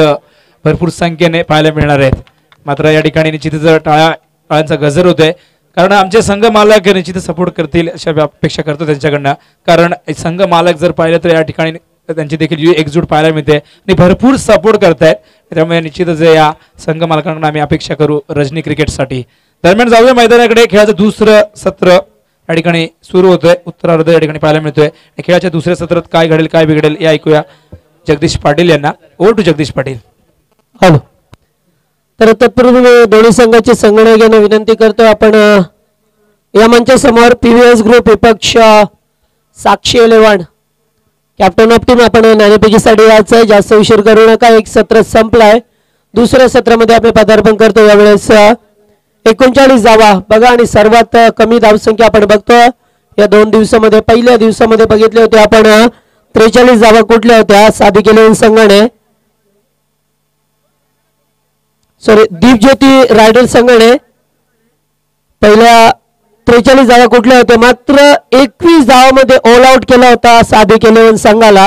भरपूर संख्येने पाहायला मिळणार आहेत. मात्र या ठिकाणी निश्चितच टाळ्यांचा गजर होतोय, कारण आमचे संघ मालक निश्चित सपोर्ट करतील अशा अपेक्षा करतो त्यांच्याकडनं. कारण संघ मालक जर पाहिलं तर या ठिकाणी त्यांची देखील एकजूट पाहायला मिळते आणि भरपूर सपोर्ट करतायत. त्यामुळे निश्चितच या संघ मालकांकडून आम्ही अपेक्षा करू रजनी क्रिकेटसाठी. दरम्यान जाऊया मैदानाकडे. खेळाचं दुसरं सत्र या ठिकाणी सुरू होतोय, उत्तरार्ध या ठिकाणी पाहायला मिळतोय. खेळाच्या दुसऱ्या सत्रात काय घडेल काय बिघडेल हे ऐकूया जगदीश पाटील यांना. Over to Jagdish Patil. Hello. तर तत्पूर्वी दोन्ही संघाचे संगणक घेणं विनंती करतो आपण या मंचासमोर पीव्हीएस ग्रुप विपक्ष साक्षी 11 कॅप्टन ऑफ टीम आपण नाणेफेकीसाठी यायचं आहे. जास्त उशीर करू नका. एक सत्र संपलाय. दुसऱ्या सत्रामध्ये आपण पदार्पण करतो. यावेळेस 39 धावा बघा आणि सर्वात कमी धावसंख्या आपण बघतो या 2 दिवसामध्ये. पहिल्या दिवसामध्ये बघितले होते आपण 43 धावा कुठल्या होत्या साधिक 11 संघाने दीपज्योती रायडर संघाने पहिल्या 43 धावा कुठल्या होत्या मात्र 21 धावामध्ये ऑल आउट केला होता साधिक 11 संघाला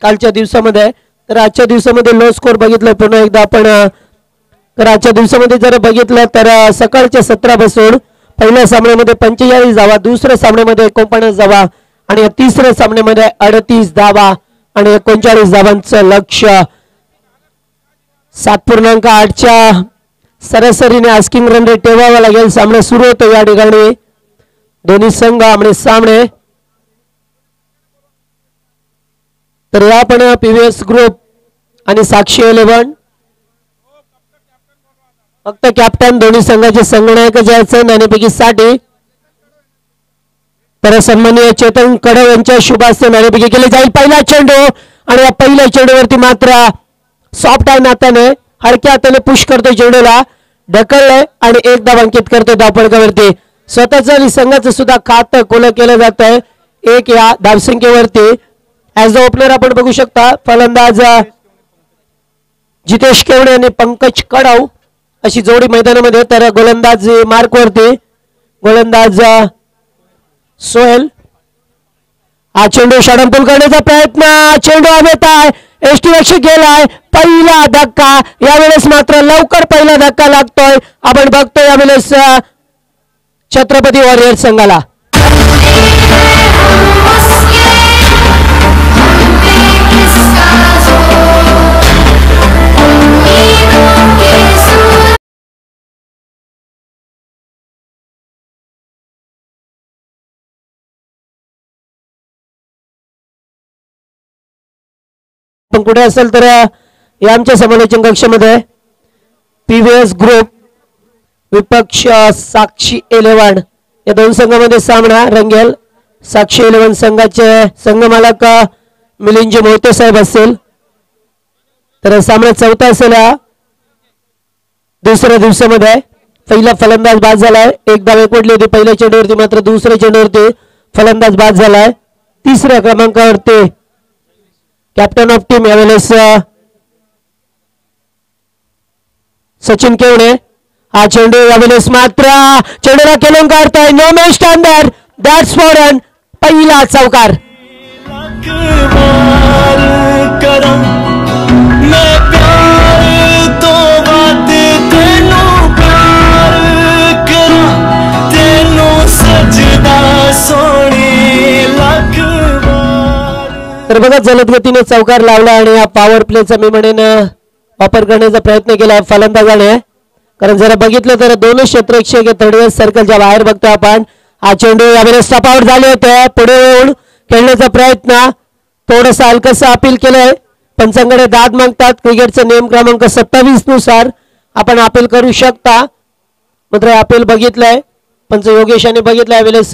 कालच्या दिवसामध्ये. तर आजच्या दिवसामध्ये लो स्कोर बघितलं पुन्हा एकदा आपण. तर आजच्या दिवसामध्ये जर बघितलं तर सकाळच्या 17 पासून पहिल्या सामन्यामध्ये 45 धावा, दुसऱ्या सामन्यामध्ये 49 धावा आणि तिसऱ्या सामन्यामध्ये 38 धावा आणि 39 धावांचं लक्ष्य. 7.8च्या सरासरीने आस्किंग रन रेट ठेवावा लागेल. सामना सुरू होतो या ठिकाणी. दोन्ही संघ आमने सामने. तर या पण पीव्हीएस ग्रुप आणि साक्षी 11 फक्त कॅप्टन दोन्ही संघाचे संगणक जायचं नाणेफेकीसाठी. तर सन्माननीय चेतन कडव यांच्या शुभ हस्ते नाणेफेकी केली जाईल. पहिला चेंडू आणि या पहिल्या चेंडूवरती मात्र सॉफ्ट आहे नात्याने हलक्या हाताने पुश करतो चेंडूला ढकलले आणि एक धाव अंकित करतो धावफलकावरती. स्वतःचं आणि संघाचं सुद्धा खातं खुलं केलं जात आहे 1 या धावसंख्येवरती. ऍज द ओपनर आपण बघू शकता फलंदाज जितेश केवडे आणि पंकज कडव अशी जोडी मैदानामध्ये. तर गोलंदाज मार्क वरती गोलंदाज सोहेल. हा चेंडू षडंपूल करण्याचा प्रयत्न. चेंडू हवेत आहे. एष्टीरक्षक गेलाय. पहिला धक्का यावेळेस मात्र लवकर पहिला धक्का लागतोय. आपण बघतोय यावेळेस छत्रपती वॉरियर संघाला. पण कुठे असेल तर या आमच्या समालोचन कक्षामध्ये पीव्हीएस ग्रुप विपक्ष साक्षी 11 या दोन संघामध्ये सामना रंगेल. साक्षी 11 संघाचे संघमालक मिलिंद मोहिते साहेब असतील. तर सामना चौथा असेल या दुसऱ्या दिवसामध्ये. पहिला फलंदाज बाद झालाय. एक धाव एकवटली होती पहिल्या चेंडूवरती मात्र दुसऱ्या चेंडूवरती फलंदाज बाद झालाय. तिसऱ्या क्रमांकावरती कॅप्टन ऑफ टीम यावेळेस सचिन केवडे. हा चेंडू यावेळेस मात्र चेंडूला केलून काढतोय. नो मॅच स्टँडर्ड दॅट्स फॉरन पहिला चौकार. तर बघा जलद गतीने चौकार लावला आणि या पॉवर प्लेचा मी म्हणेन वापर करण्याचा प्रयत्न केला फलंदाजाने. कारण जरा बघितलं तर दोनच क्षेत्ररक्षक थर्ड सर्कलच्या बाहेर बघतो आपण. हा चेंडू यावेळेस स्टॉप आउट झाले होते. पुढे येऊन खेळण्याचा प्रयत्न थोडंसं हलकसं अपील केलंय. पंचांकडे दाद मागतात. क्रिकेटचा नियम क्रमांक 27 नुसार आपण अपील करू शकता. मात्र अपील बघितलंय पंच योगेश यांनी बघितलं. यावेळेस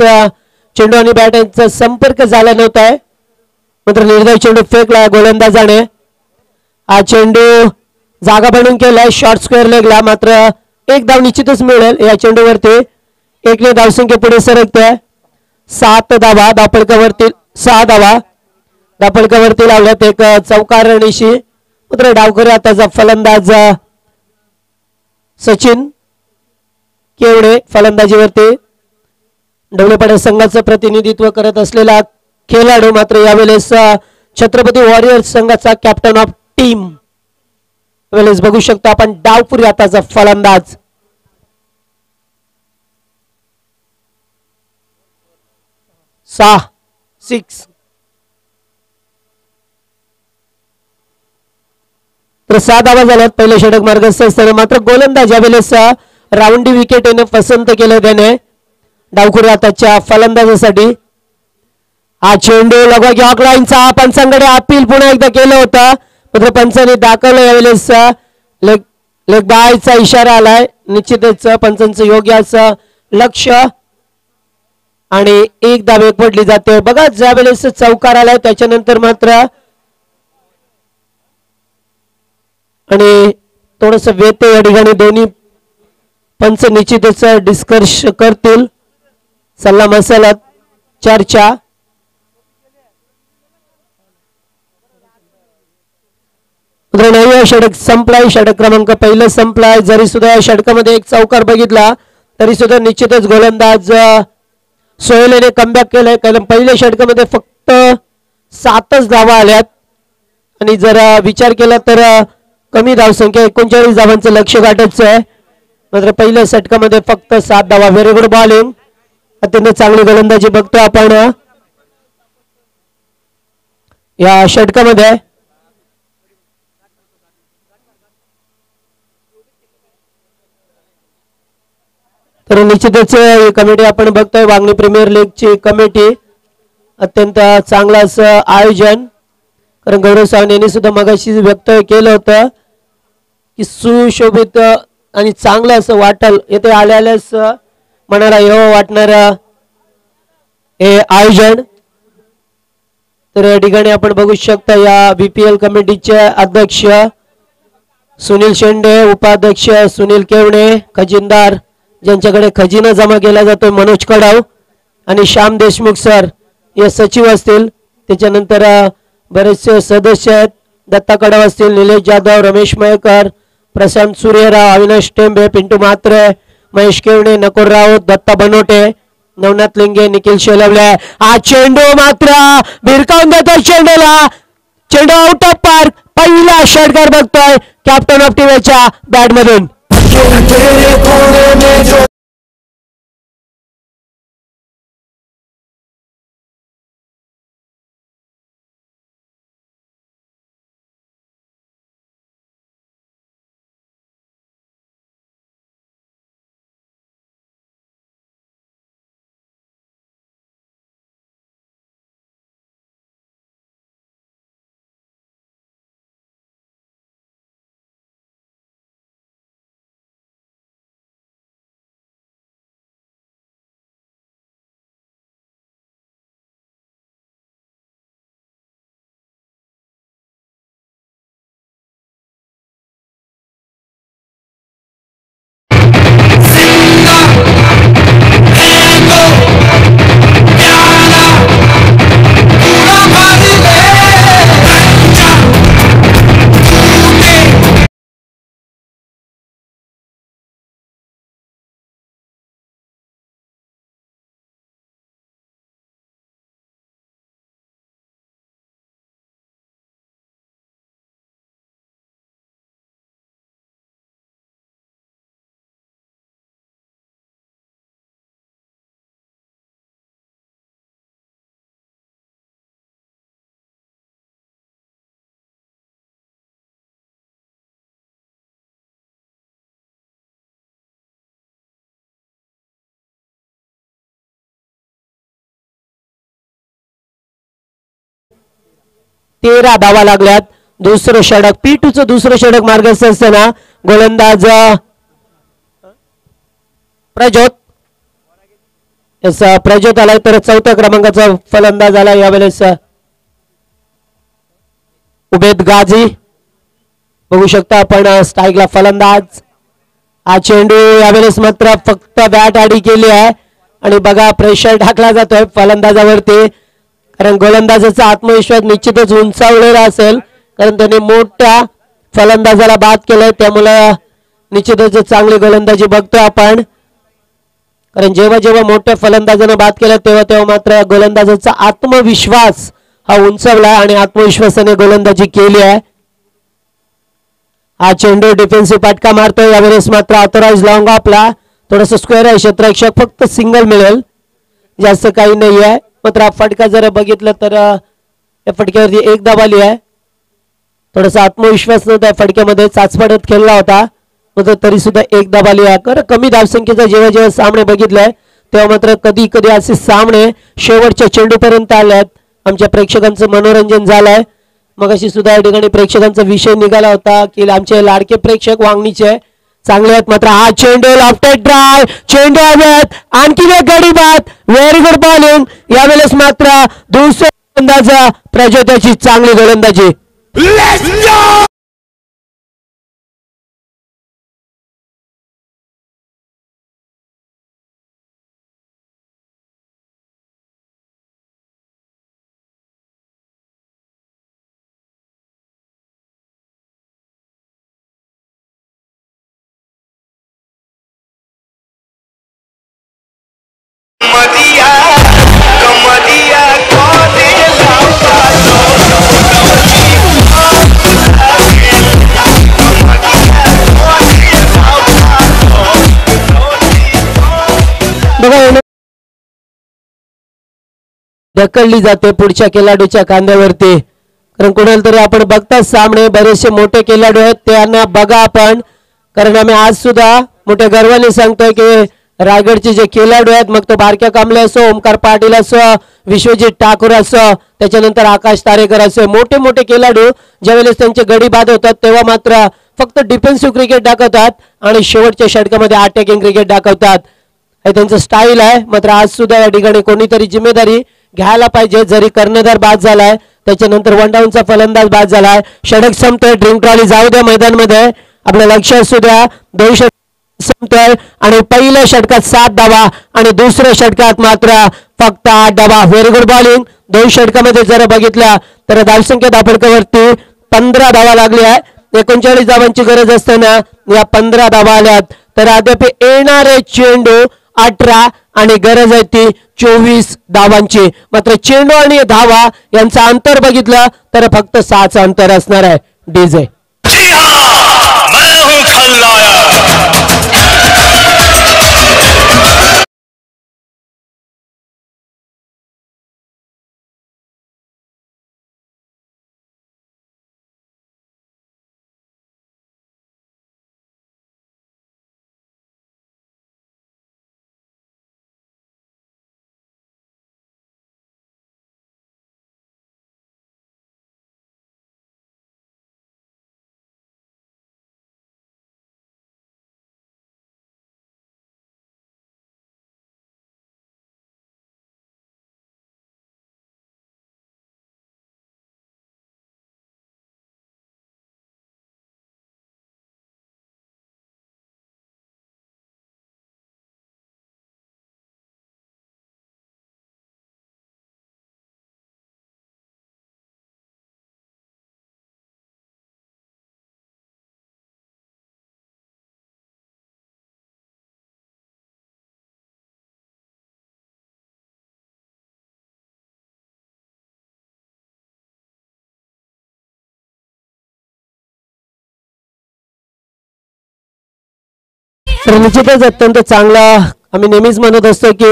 चेंडू आणि बॅट यांचा संपर्क झाला नव्हता मात्र निर्धाव चेंडू फेकला गोलंदाजाने. हा चेंडू जागा बनवून केलाय शॉर्ट स्क्वेअर लेगला मात्र एक धाव निश्चितच मिळेल या चेंडूवरती. 1 ने धावसंख्या पुढे सरकते. 7 धावा धावफलकावरती 6 धावा धावफलकावरती लावल्यात एक चौकार निशी. मात्र डावखोरी आताचा फलंदाज सचिन केवडे फलंदाजीवरती. ढवळेपाडा संघाचं प्रतिनिधित्व करत असलेला खेळाडू मात्र यावेळेस छत्रपती वॉरियर संघाचा कॅप्टन ऑफ टीम. यावेळेस बघू शकतो आपण डावपुरी आताचा फलंदाज. तर 7 धावा झाल्यात पहिल्या षटक मार्गस्थ असताना. मात्र गोलंदाज यावेळेस राऊंडी विकेट येणे पसंत केलं त्याने डावखुरी आताच्या फलंदाजासाठी. हा चेंडू लगभग यॉर्क लाईनचा पंचांकडे अपील पुन्हा एकदा केलं होतं मात्र पंचांनी दाखवलं यावेळेस लेग बायचा इशारा आलाय. निश्चितच पंचांचं योग्य असं लक्ष आणि एक धाव एक पडली जाते. बघा ज्या वेळेस चौकार आलाय त्याच्यानंतर मात्र आणि थोडस व्यत्यय या ठिकाणी दोन्ही पंच निश्चितच डिस्कर्ष करतील. सल्ला मसाला चर्चा. षटक संपलाय. षटक क्रमांक पहिलं संपलाय. जरी सुद्धा या षटकामध्ये एक चौकार बघितला तरी सुद्धा निश्चितच गोलंदाज सोहेलने कमबॅक केलंय. कारण पहिल्या षटकामध्ये फक्त 7च धावा आल्यात आणि जर विचार केला तर कमी धावसंख्या 39 धावांचं लक्ष गाठायचं आहे. मात्र पहिल्या षटकामध्ये फक्त 7 धावा. Very good bowling. अत्यंत चांगली गोलंदाजी बघतो आपण या षटकामध्ये. तर निश्चितच ही कमिटी आपण बघतोय वांगणी प्रीमियर लीगची कमिटी. अत्यंत चांगलं असं आयोजन. कारण गौरव सावंत यांनी सुद्धा मगाशी वक्तव्य केलं होतं की सुशोभित आणि चांगलं असं वाटल येथे आल्यास मनाला हेवा वाटणार हे आयोजन. तर या ठिकाणी आपण बघू शकता या बीपीएल कमिटीचे अध्यक्ष सुनील शेंडे, उपाध्यक्ष सुनील केवणे, खजिनदार ज्यांच्याकडे खजिना जमा केला जातो मनोज कडाव आणि श्याम देशमुख सर हे सचिव असतील. त्याच्यानंतर बरेचसे सदस्य आहेत. दत्ता कडाव असतील, निलेश जाधव, रमेश मयेकर, प्रशांत सूर्यराव, अविनाश टेंबे, पिंटू म्हात्रे, महेश केवणे, नकुल राऊत, दत्ता बनोटे, नवनाथ लिंगे, निखिल शेलवले. हा चेंडू मात्र भिरकावून देतो चेंडूला. चेंडू आउट ऑफ पार्क. पहिला षटकार बघतोय कॅप्टन ऑफ टीव्हीच्या बॅट मधून. तेरा धावा लागल्यात. दुसरं षटक P2चं दुसरं षटक मार्गस्थ असताना गोलंदाज प्रज्योत आलाय. तर चौथ्या क्रमांकाचा फलंदाज आला यावेळेस उबेद गाझी. बघू शकता आपण स्ट्राईकला फलंदाज. हा चेंडू यावेळेस मात्र फक्त बॅट आडी केली आहे आणि बघा प्रेशर टाकला जातोय फलंदाजावरती. कारण गोलंदाजाचा आत्मविश्वास निश्चितच उंचावलेला असेल कारण त्याने मोठ्या फलंदाजाला बाद केलंय. त्यामुळे निश्चितच चांगली गोलंदाजी बघतोय आपण. कारण जेव्हा जेव्हा मोठ्या फलंदाजाने बाद केलं तेव्हा मात्र गोलंदाजाचा आत्मविश्वास हा उंचावला आणि आत्मविश्वासाने गोलंदाजी केली आहे. हा चेंडू डिफेन्सिव्ह फटका मारतोय. यावेळेस मात्र ऑथराइज लॉंग ऑफला थोडस स्क्वेअर आहे क्षेत्ररक्षक. फक्त सिंगल मिळेल, जास्त काही नाही आहे. मात्र हा फटका जर बघितलं तर या फटक्यावरती एक धाव आली आहे. थोडासा आत्मविश्वास नव्हता फटक्यामध्ये, चाचपडत खेळला होता मात्र तरी सुद्धा एक धाव आली आहे. कारण कमी धावसंख्येचा जेव्हा जेव्हा सामने बघितलाय तेव्हा मात्र कधी कधी असे सामने शेवटच्या चेंडूपर्यंत आल्यात. आमच्या प्रेक्षकांचं मनोरंजन झालंय. मगाशी सुद्धा या ठिकाणी प्रेक्षकांचा विषय निघाला होता की आमचे लाडके प्रेक्षक वांगणीचे चांगले आहेत, मात्र हा चेंडू लॉफ्टेड ड्राय, चेंडू हवेत, आणखी एक गडी बाद, व्हेरी गुड बॉलिंग. यावेळेस मात्र दुसऱ्या गोलंदाज प्रज्योताची चांगली गोलंदाजी. कमदिया कमदिया कोने बघा ढकलली जाते पुढच्या खेळाडूच्या खांद्यावरती, कारण कोणाला तरी आपण बघता सामने बरेचसे मोठे खेळाडू आहेत त्यांना बघा आपण, कारण आम्ही आज सुद्धा मोठ्या गर्वाने सांगतोय की रायगडचे जे खेळाडू आहेत, मग तो बारक्या कांबळे असो, ओमकार पाटील असो, विश्वजित ठाकूर असो, त्याच्यानंतर आकाश तारेकर असो, मोठे मोठे खेळाडू ज्यावेळेस त्यांचे गडी बाद होतात तेव्हा मात्र फक्त डिफेन्सिव्ह क्रिकेट दाखवतात आणि शेवटच्या षटकामध्ये अटॅकिंग क्रिकेट दाखवतात. हे त्यांचं स्टाईल आहे. मात्र आज सुद्धा या ठिकाणी कोणीतरी जिम्मेदारी घ्यायला पाहिजे. जरी कर्णधार बाद झालाय, त्याच्यानंतर वन डाऊनचा फलंदाज बाद झालाय, षटक संपतोय, ड्रीम ट्रॉली जाऊ द्या मैदानमध्ये, आपल्या लक्ष असू द्या. 2 षटक संपतोय आणि पहिल्या षटकात 7 धावा आणि दुसऱ्या षटकात मात्र फक्त 8 धावा. Very good bowling. 2 षटकामध्ये जर बघितल्या तर धावसंख्या दापडकावरती 15 धावा लागल्या आहे. 39 धावांची गरज असताना या 15 धावा आल्यात. तर अद्याप येणारे चेंडू 18 आणि गरज आहे ती 24 धावांची. मात्र चेंडू आणि धावा यांचं अंतर बघितलं तर फक्त 6चं अंतर असणार आहे. डीजे जी हाँ मैं हूँ खलनायक. तर निश्चितच अत्यंत चांगला, आम्ही नेहमीच म्हणत असतो की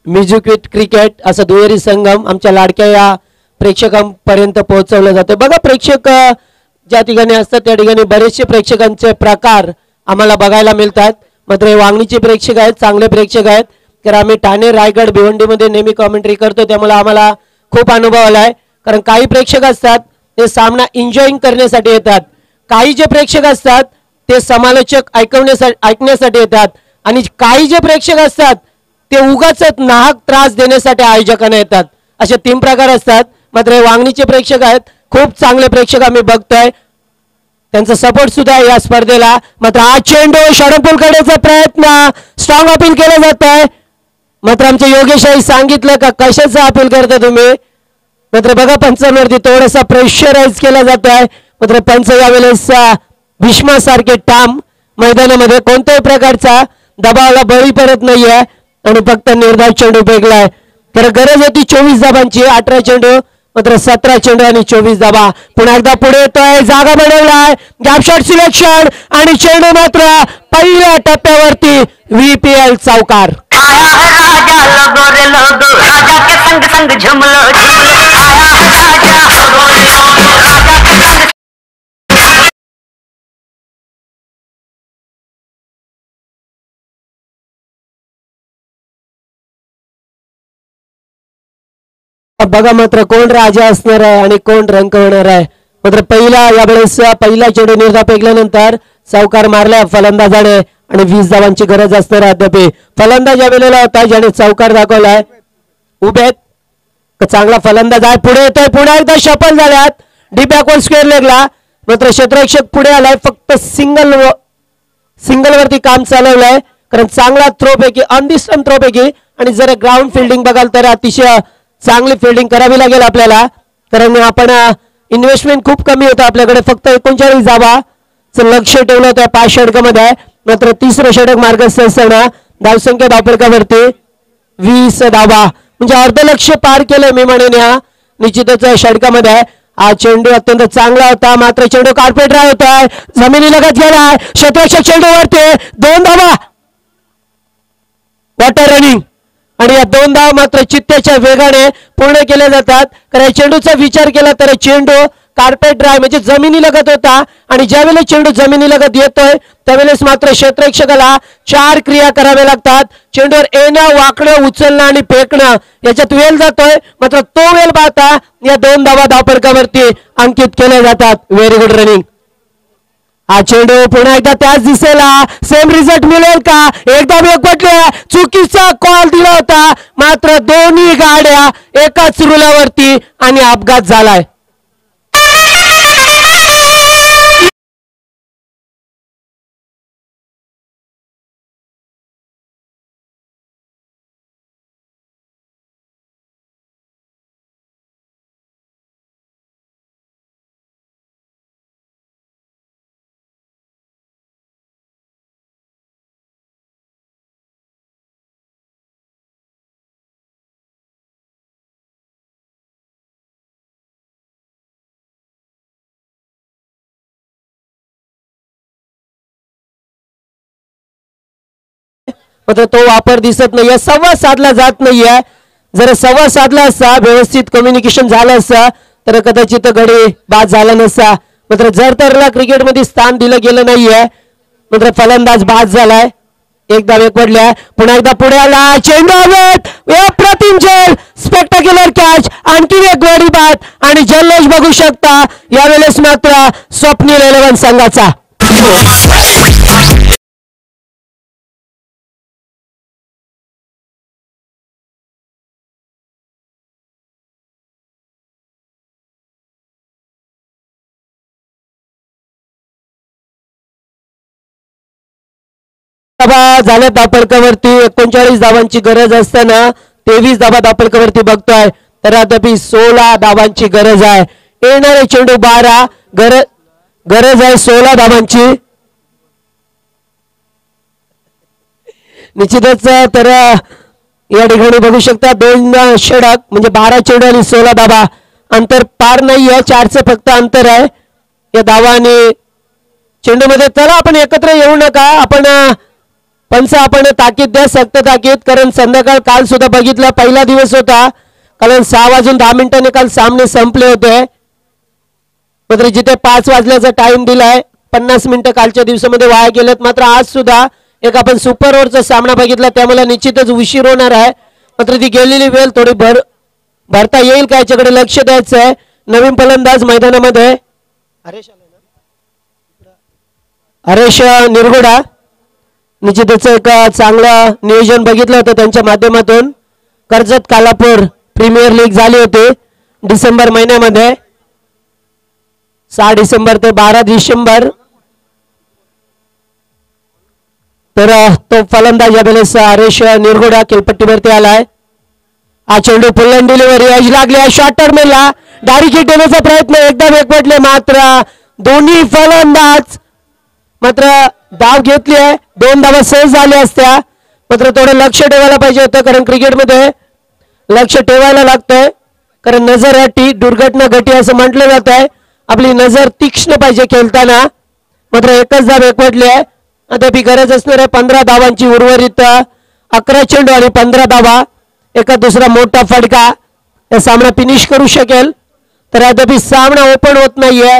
म्युझिक विथ क्रिकेट असा दुहेरी संगम आमच्या लाडक्या या प्रेक्षकांपर्यंत पोहोचवलं जातं. बघा प्रेक्षक ज्या ठिकाणी असतात त्या ठिकाणी बरेचसे प्रेक्षकांचे प्रकार आम्हाला बघायला मिळतात. मात्र हे वांगणीचे प्रेक्षक आहेत, चांगले प्रेक्षक आहेत. कारण आम्ही ठाणे, रायगड, भिवंडीमध्ये नेहमी कॉमेंट्री करतो, त्यामुळे आम्हाला खूप अनुभव आलाय. कारण काही प्रेक्षक असतात ते सामना एन्जॉईंग करण्यासाठी येतात, काही जे प्रेक्षक असतात ते समालोचक ऐकण्यासाठी येतात, आणि काही जे प्रेक्षक असतात ते उगाच नाहक त्रास देण्यासाठी आयोजकांना येतात. असे 3 प्रकार असतात. मात्र हे वांगणीचे प्रेक्षक आहेत, खूप चांगले प्रेक्षक आम्ही बघतोय, त्यांचा सपोर्ट सुद्धा आहे या स्पर्धेला. मात्र हा चेंडू षडपूल करण्याचा प्रयत्न, स्ट्रॉंग अपील केलं जात आहे. मात्र आमचे योगेशही सांगितलं का कशाचं अपील करता तुम्ही. मात्र बघा पंचांवरती थोडासा प्रेशराईज केला जात आहे. मात्र पंच यावेळेस भीष्मासारखे ठाम मैदानामध्ये कोणत्याही प्रकारचा दबावाला बळी पडत नाहीये आणि फक्त निर्धाव चेंडू फेकलाय. तर गरज होती 24 धाबांची. 18 चेंडू मात्र 17 चेंडू आणि 24 धाबा. पुन्हा एकदा पुढे येतोय, जागा बनवलाय, गॅप शॉट सिलेक्शन आणि चेंडू मात्र पहिल्या टप्प्यावरती VPL चौकार. आया है राजा लोगो रे लोगो, राजा के संग संग झुमलो झुमलो. आया है राजा लोगो रे लोगो, राजा के संग बघा मात्र कोण राजा असणार आहे आणि कोण रंक होणार आहे. मात्र यावेळेस पहिला चेंडू निर्धाव फेकल्यानंतर चौकार मारलाय फलंदाजाने आणि 20 धावांची गरज असणार अद्याप. फलंदाज यावेळेला होता ज्याने चौकार दाखवलाय. उभे चांगला फलंदाज आहे, पुढे येतोय, पुन्हा एकदा सफल झाल्यात डी बॅकवर्ड स्क्वेअर लेगला. मात्र क्षेत्ररक्षक पुढे आलाय, फक्त सिंगल वरती काम चालवलंय. कारण चांगला थ्रो पैकी अनडिस्टर्ब थ्रो पैकी आणि जर ग्राउंड फिल्डिंग बघाल तर अतिशय चांगली फिल्डिंग करावी लागेल आपल्याला. कारण आपण इन्व्हेस्टमेंट खूप कमी होतं आपल्याकडे, फक्त 39 धावाचं लक्ष ठेवलं होतं 5 षटकामध्ये. मात्र तिसरं षटक मार्गस्थ असताना धावसंख्या धावफलकावरती 20 धावा म्हणजे अर्धलक्ष पार केलंय मी म्हणेन या निश्चितच षटकामध्ये. हा चेंडू अत्यंत चांगला होता, मात्र चेंडू कार्पेट राह होता, जमिनी लगत गेलाय. क्षेत्ररक्षक चेंडू वरती 2 धावा, वॉटर रनिंग आणि या 2 धावा मात्र चित्त्याच्या वेगाने पूर्ण केल्या जातात. कारण चेंडूचा विचार केला तर चेंडू कार्पेट ड्राय म्हणजे जमिनी लगत होता आणि ज्यावेळेला चेंडू जमिनी लगत येतोय त्यावेळेस मात्र क्षेत्ररक्षकाला 4 क्रिया कराव्या लागतात. चेंडूवर येणं, वाकणं, उचलणं आणि फेकणं याच्यात वेळ जातोय. मात्र तो वेळ पाहता या 2 धावा धावफलकावरती अंकित केल्या जातात. Very good running. हा चेंडू पुन्हा एकदा त्याच दिसेला सेम रिझल्ट मिळेल का? एकदम एकवटले, चुकीचा कॉल दिला होता, मात्र दोन्ही गाड्या एकाच रुलावरती आणि अपघात झालाय. मात्र तो वापर दिसत नाहीये, संवाद साधला जात नाहीये. जर संवाद साधला असता, व्यवस्थित कम्युनिकेशन झालं असतं तर कदाचित गडी बाद झाला नसता. मात्र जर त्याला क्रिकेटमध्ये स्थान दिलं गेलं नाहीये, मात्र फलंदाज बाद झालाय. एकदा वेगवडल्या, पुन्हा एकदा पुढे आला, चेंडू आउट, अप्रतिम झेल, स्पेक्टाक्युलर कॅच, आणखी एक गडी बाद आणि जल्लोष बघू शकता यावेळेस मात्र स्वप्नील 11 संघाचा. झाल्या धावफलकावरती 39 धावांची गरज असताना 23 धावा धावफलकावरती बघतोय. तर अद्याप 16 धावांची गरज आहे. येणारे चेंडू 12, गरज आहे 16 धावांची. निश्चितच तर या ठिकाणी बघू शकता 2 षटक म्हणजे 12 चेंडू आणि 16 धावा. अंतर पार नाही आहे, 4चं फक्त अंतर आहे या धावा आणि चेंडू मध्ये. चला आपण एकत्र येऊ नका, आपण ताकीद द्या, सक्त ताकीद. कारण संध्याकाळ काल सुद्धा बघितलं, पहिला दिवस होता, कारण 6 वाजून 10 मिनिटांनी काल सामने संपले होते. मात्र जिथे 5 वाजल्याचा टाइम दिलाय 50 मिनिटं कालच्या दिवसामध्ये वाया गेलेत. मात्र आज सुद्धा एक आपण सुपर ओव्हरचा सामना बघितला, त्यामुळे निश्चितच उशीर होणार आहे. मात्र ती गेलेली वेळ थोडी भरता येईल का याच्याकडे लक्ष द्यायचं आहे. नवीन फलंदाज मैदानामध्ये हरेश निरगुडा. निश्चितच एक चांगलं नियोजन बघितलं होतं त्यांच्या माध्यमातून. कर्जत कालापूर प्रीमियर लीग झाली होती डिसेंबर महिन्यामध्ये, 6 डिसेंबर ते 12 डिसेंबर. तर तो फलंदाज यावेळेस हरेश निरगुडा खेळपट्टीवरती आलाय. हा चेंडू पुल्लन डिलिव्हरी एज लागली, शॉर्ट टर्मिनला डायरेक्ट हिट देण्याचा प्रयत्न, एकदा वेगवटले, मात्र दोन्ही फलंदाज मात्र धाव घेतली आहे. 2 धावा सहज झाल्या असत्या. मात्र थोडं लक्ष ठेवायला पाहिजे होतं, कारण क्रिकेटमध्ये लक्ष ठेवायला लागतंय. कारण नजर हटी दुर्घटना घटी असं म्हटलं जात आहे. आपली नजर तीक्ष्ण पाहिजे खेळताना. मात्र एकच धाव एकवटली आहे. अद्याप गरज असणार आहे 15 धावांची. उर्वरित 11 चेंडू आणि 15 धावा. एका दुसरा मोठा फटका या सामना फिनिश करू शकेल. तर अद्याप सामना ओपन होत नाहीये.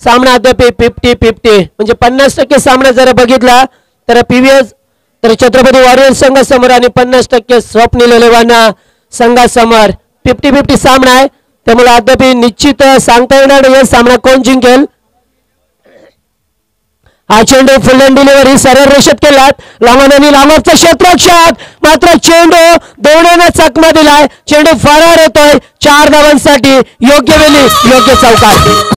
सामना अद्याप 50-50 म्हणजे 50% सामना जर बघितला तर पीव्हीएस तर छत्रपती वॉरियर्स संघासमोर आणि 50% स्वप्नील 11 संघासमोर. 50-50 सामना आहे, त्यामुळे अद्याप निश्चित सांगता येणार नाही सामना कोण जिंकेल. हा चेंडू फुल अँड डिलिव्हरी सरळ रेषेत केलात, लांबून आणि लांबचा क्षेत्ररक्षक मात्र चेंडू दोन्हीने चकमा दिलाय, चेंडू फरार होतोय. 4 धावांसाठी योग्य वेळी योग्य चौकार.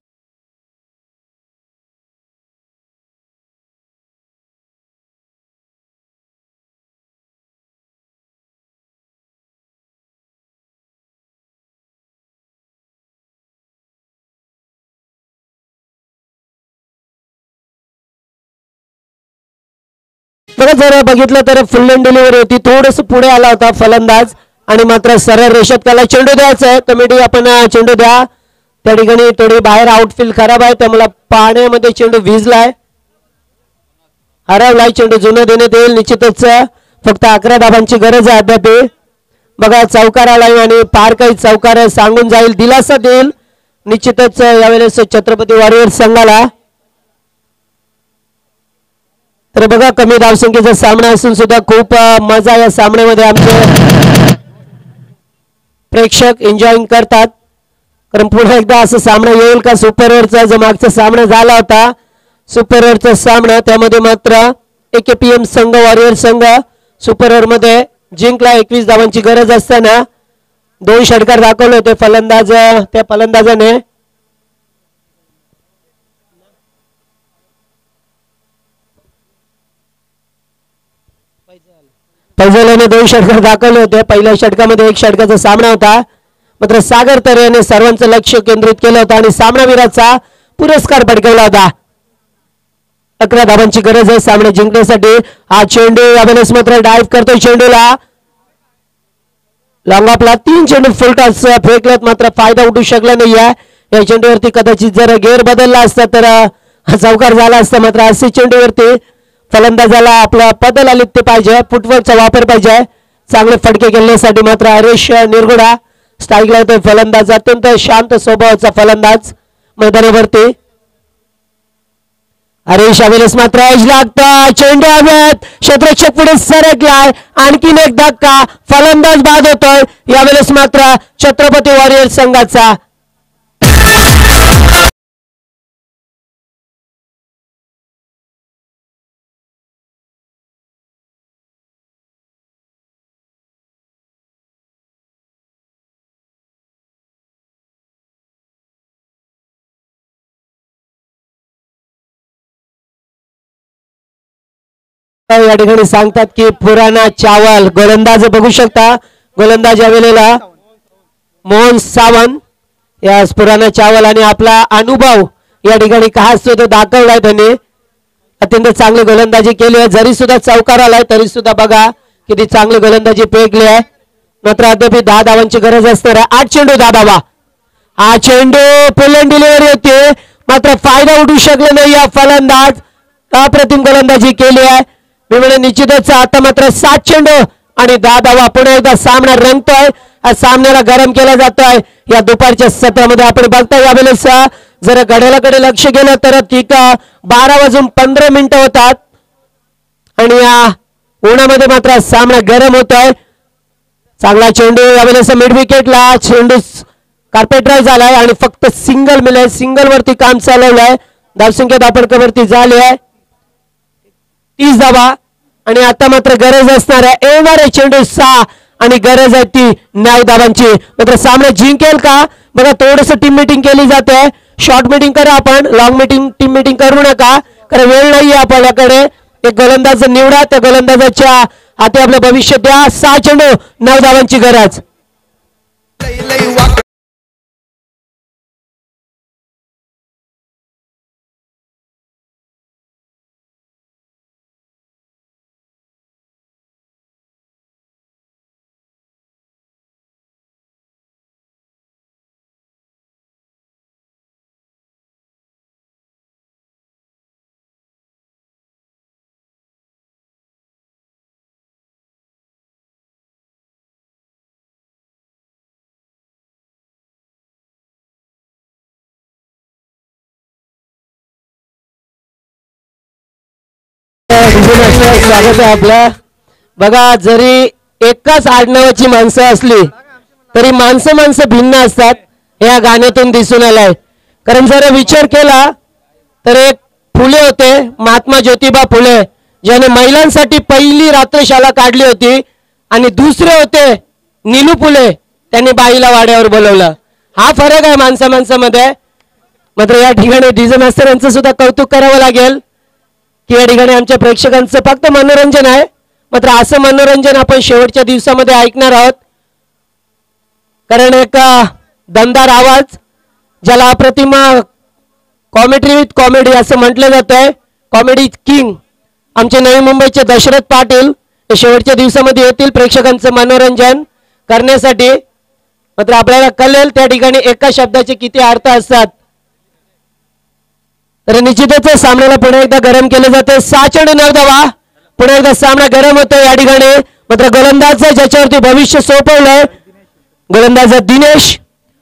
बघा जर बघितलं तर फुल अँड डिलिव्हरी होती, थोडस पुढे आला होता फलंदाज आणि मात्र सरळ रेषेत त्याला चेंडू द्यायचा आहे. कमिटी आपण चेंडू द्या. त्या ठिकाणी थोडी बाहेर आउटफील्ड खराब आहे, त्यामुळे पाण्यामध्ये चेंडू भिजलाय, हरवलाय. चेंडू जुनं देण्यात येईल निश्चितच. फक्त 11 धाबांची गरज आहे अद्याप. बघा चौकार आलाय आणि पार काही चौकार सांगून जाईल, दिलासा देईल निश्चितच यावेळेस छत्रपती वॉरियर संघाला. तर बघा कमी धावसंख्येचा सामना असून सुद्धा खूप मजा या सामन्यामध्ये आमचे प्रेक्षक एन्जॉयिंग करतात. कारण पुन्हा एकदा असं सामना येईल का सुपर ओव्हरचा जो मागचा सामना झाला होता सुपर ओव्हरचा सामना, त्यामध्ये मात्र AKPM संघ वॉरियर संघ सुपर ओव्हर मध्ये जिंकला. 21 धावांची गरज असताना 2 षटकार दाखवले होते त्या फलंदाजाने. फैजलाने 2 षटकार दाखवले होते. पहिल्या षटकामध्ये 1 षटकाचा सामना होता, मात्र सागर तरे याने सर्वांचं लक्ष केंद्रित केलं होतं आणि सामनावीराचा पुरस्कार पटकावला होता. 11 धावांची गरज आहे सामना जिंकण्यासाठी. हा चेंडू यावेळेस मात्र डायव्ह करतोय चेंडूला, लॉंग ऑफला 3 चेंडू फुल टॉस फेकलेत, मात्र फायदा उठू शकला नाहीये. या चेंडूवरती कदाचित जर गेअर बदलला असता तर चौकार झाला असता, मात्र असे चेंडूवरती फलंदाजाला आपला बदल आले ते पाहिजे, फुटवर्कचा वापर पाहिजे चांगले फटके खेळण्यासाठी. मात्र हरेश निरगुडा स्ट्राईकला येतोय फलंदाज, अत्यंत शांत स्वभावाचा फलंदाज मैदानावरती. हरेश यावेळेस मात्र एज लागता, चेंडू हवेत, क्षेत्ररक्षक पुढे सरकलाय, आणखीन एक धक्का, फलंदाज बाद होतोय. यावेळेस मात्र छत्रपती वॉरियर संघाचा या ठिकाणी सांगतात की पुराणा चावल गोलंदाज बघू शकता. गोलंदाज यावेळेला मोहन सावंत या पुराणा चावल आणि आपला अनुभव या ठिकाणी काय असतो तो दाखवलाय. त्यांनी अत्यंत चांगली गोलंदाजी केली आहे, जरी सुद्धा चौकार आलाय तरी सुद्धा बघा किती चांगली गोलंदाजी फेकली आहे. मात्र अद्याप 10 धावांची गरज असणार आहे. 8 चेंडू 10 धावा. हा चेंडू फुल अँड डिलिव्हरी होते, मात्र फायदा उठू शकले नाही. या फलंदाज अप्रतिम गोलंदाजी केली आहे. मी म्हणजे निश्चितच आता मात्र 7 चेंडू आणि 10 धावा. पुन्हा एकदा सामना रंगतोय, सामन्याला गरम केला जातोय. या दुपारच्या सत्रामध्ये आपण बघता यावेळेस जर घड्याळाकडे लक्ष गेलं तर ठीक 12:15 होतात आणि या उन्हामध्ये मात्र सामना गरम होतोय. चांगला चेंडू यावेळेस मिड विकेटला चेंडू कार्पेट ड्राईव्ह झालाय आणि फक्त सिंगल मिळाले, सिंगल वरती काम चालवलंय. धावसंख्या धापडकावरती झाली आहे 30 धावा आणि आता मात्र गरज असणार आहे येणारे चेंडू 6 आणि गरज आहे ती 9 धावांची. मात्र सामना जिंकेल का बघा. थोडस टीम मीटिंग केली जाते, शॉर्ट मीटिंग करा आपण, लॉंग मीटिंग टीम मीटिंग करू नका कारण वेळ नाहीये आपल्याकडे. एक गोलंदाज निवडा, त्या गोलंदाजाच्या हाती आपलं भविष्य द्या. 6 चेंडू 9 धावांची गरज. स्वागत आहे आपलं. बघा जरी एकाच आडनावाची माणसं असली तरी माणसं भिन्न असतात या गाण्यातून दिसून आलाय. कारण जर विचार केला तर एक फुले होते, महात्मा ज्योतिबा फुले, ज्याने महिलांसाठी पहिली रात्रशाला काढली होती, आणि दुसरे होते नीलू फुले, त्यांनी बाईला वाड्यावर बोलवलं. हा फरक आहे माणसामध्ये. मात्र या ठिकाणी डीजे मास्टर यांचं सुद्धा कौतुक करावं लागेल की या ठिकाणी आमच्या प्रेक्षकांचं फक्त मनोरंजन आहे, मात्र असं मनोरंजन आपण शेवटच्या दिवसामध्ये ऐकणार आहोत. कारण एक दमदार आवाज, ज्याला अप्रतिम कॉमेडी विथ कॉमेडी असं म्हटलं जात आहे, कॉमेडी किंग आमचे नवी मुंबईचे दशरथ पाटील हे शेवटच्या दिवसामध्ये येतील प्रेक्षकांचं मनोरंजन करण्यासाठी. मात्र आपल्याला कळेल त्या ठिकाणी एका शब्दाचे किती अर्थ असतात. तर निश्चितच सामन्याला पुन्हा एकदा गरम केलं जातं. 6 चेंडू 9 धावा. पुन्हा एकदा सामना गरम होतो या ठिकाणी. मात्र गोलंदाज ज्याच्यावरती भविष्य सोपवलंय, गोलंदाज दिनेश.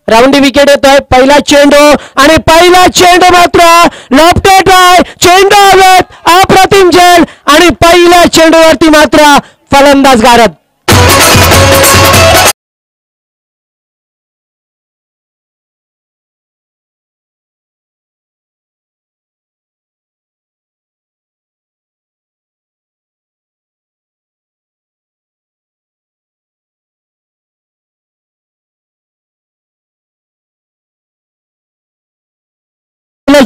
राऊंडी विकेट येतोय. पहिला चेंडू आणि पहिला चेंडू मात्र लॉफ्टेड आहे. चेंडू हवेत, अप्रतिम झेल आणि पहिल्या चेंडूवरती मात्र फलंदाज गारद.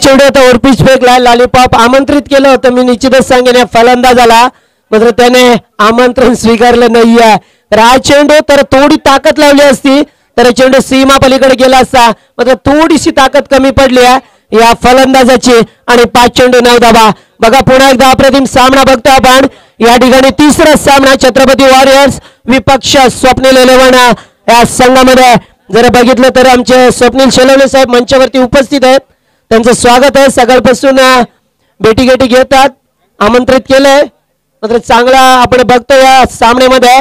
चेंडू आता ओरपीच फेकला. लॉलीपॉप आमंत्रित केलं होतं मी निश्चितच सांगेन या फलंदाजाला, मात्र त्याने आमंत्रण स्वीकारलं नाहीये. तर हा चेंडू तर थोडी ताकद लावली असती तर चेंडू सीमा पलीकडे गेला असता, मात्र थोडीशी ताकद कमी पडली आहे या फलंदाजाची. आणि 5 चेंडू 9 धावा. बघा पुन्हा एकदा अप्रतिम सामना बघतो आपण या ठिकाणी. तिसरा सामना छत्रपती वॉरियर्स विपक्ष स्वप्नील 11 या संघामध्ये. जर बघितलं तर आमचे स्वप्नील शेलवले साहेब मंचावरती उपस्थित आहेत, त्यांचं स्वागत आहे. सकाळपासून भेटीगाठी घेतात, आमंत्रित केलंय. मात्र चांगला आपण बघतो या सामन्यामध्ये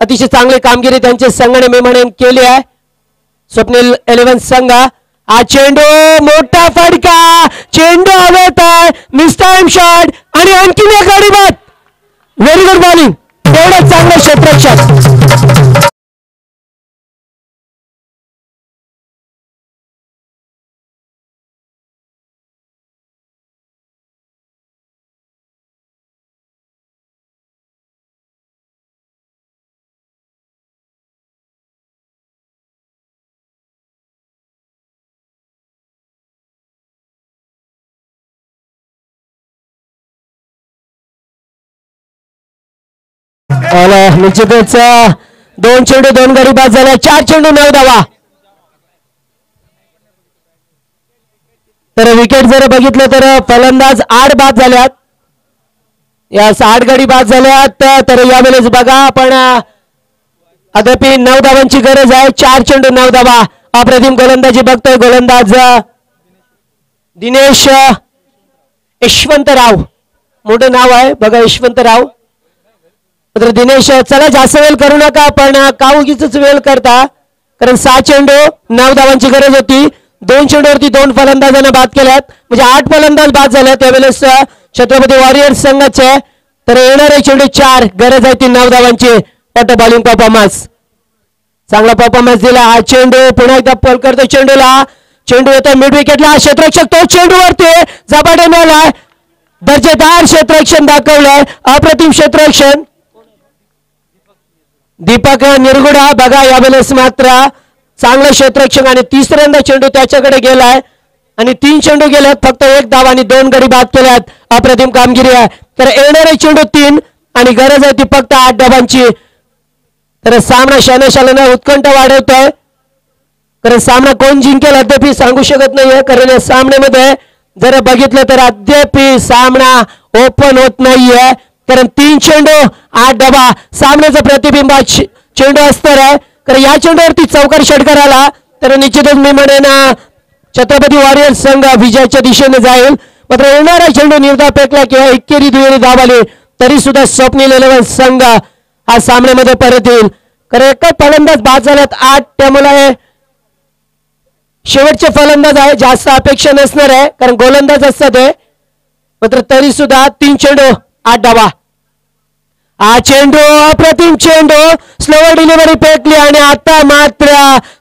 अतिशय चांगली कामगिरी त्यांच्या संघाने मी म्हणेन केली आहे. स्वप्नील 11 संघ. हा चेंडू मोठा फटका, चेंडू हवेत आहे, मिस टाइम शॉट आणि आणखीन एक गडी बाद. व्हेरी गुड बॉलिंग, एवढं चांगलं क्षेत्ररक्षक. निश्चितच 2 चेंडू 2 गडी बाद झाल्या. 4 चेंडू 9 धावा. तर विकेट जर बघितलं तर फलंदाज 8 बाद झाल्यात, या 8 गडी बाद झाल्यात. तर यावेळेस बघा आपण अद्यापि 9 धावांची गरज आहे. 4 चेंडू 9 धावा. अप्रतिम गोलंदाजी बघतोय गोलंदाज दिनेश यशवंतराव, मोठं नाव आहे बघा यशवंतराव. तर दिनेश चला जास्त वेळ करू नका, पण का उगीच वेळ करता, कारण 6 चेंडू 9 धावांची गरज होती. 2 चेंडूवरती 2 फलंदाजांना बाद केल्यात, म्हणजे 8 फलंदाज बाद झाले त्यावेळेस छत्रपती वॉरियर्स संघाचे. तर येणारे चेंडू 4, गरज आहे ती 9 धावांची. वॉट बॉलिंग परफॉर्मन्स, चांगला परफॉर्मन्स दिला. हा चेंडू पुन्हा एकदा पॉल करतो चेंडूला. चेंडू येतो मिड विकेटला. क्षेत्ररक्षक तो चेंडूवरती झपाटे मिळालाय. दर्जेदार क्षेत्ररक्षण दाखवलंय, अप्रतिम क्षेत्ररक्षण. दीपक निरगुडा बघा यावेळेस मात्र चांगलं क्षेत्ररक्षक आणि तिसऱ्यांदा चेंडू त्याच्याकडे गेलाय आणि 3 चेंडू गेलेत, फक्त 1 धाव आणि 2 गडी बाद केल्यात. अप्रतिम कामगिरी आहे. तर येणारे चेंडू 3 आणि गरज आहे ती फक्त 8 धावांची. तर सामना शनशालाने उत्कंठ वाढवतोय. कारण सामना कोण जिंकेल अद्याप सांगू शकत नाहीये, कारण या सामन्यामध्ये जर बघितलं तर अद्याप सामना ओपन होत नाहीये. कारण 3 चेंडू 8 धावा सामन्याचं प्रतिबिंब चेंडू असणार आहे. कारण या चेंडूवरती चौकार षटकार आला तर निश्चितच मी म्हणेन छत्रपती वॉरियर्स संघ विजयाच्या दिशेने जाईल. मात्र येणारा चेंडू निर्धाव फेकला किंवा एकेरी दुहेरी धाव आली तरी सुद्धा स्वप्नील 11 संघ हा सामन्यामध्ये परत येईल. कारण एकच फलंदाज बाद झाल्यात 8, त्यामुळे शेवटचे फलंदाज आहे, जास्त अपेक्षा नसणार आहे कारण गोलंदाज असतात. मात्र तरी सुद्धा 3 चेंडू 8 धावा. हा चेंडू अप्रतिम चेंडू स्लोवर डिलिव्हरी फेकली आणि आता मात्र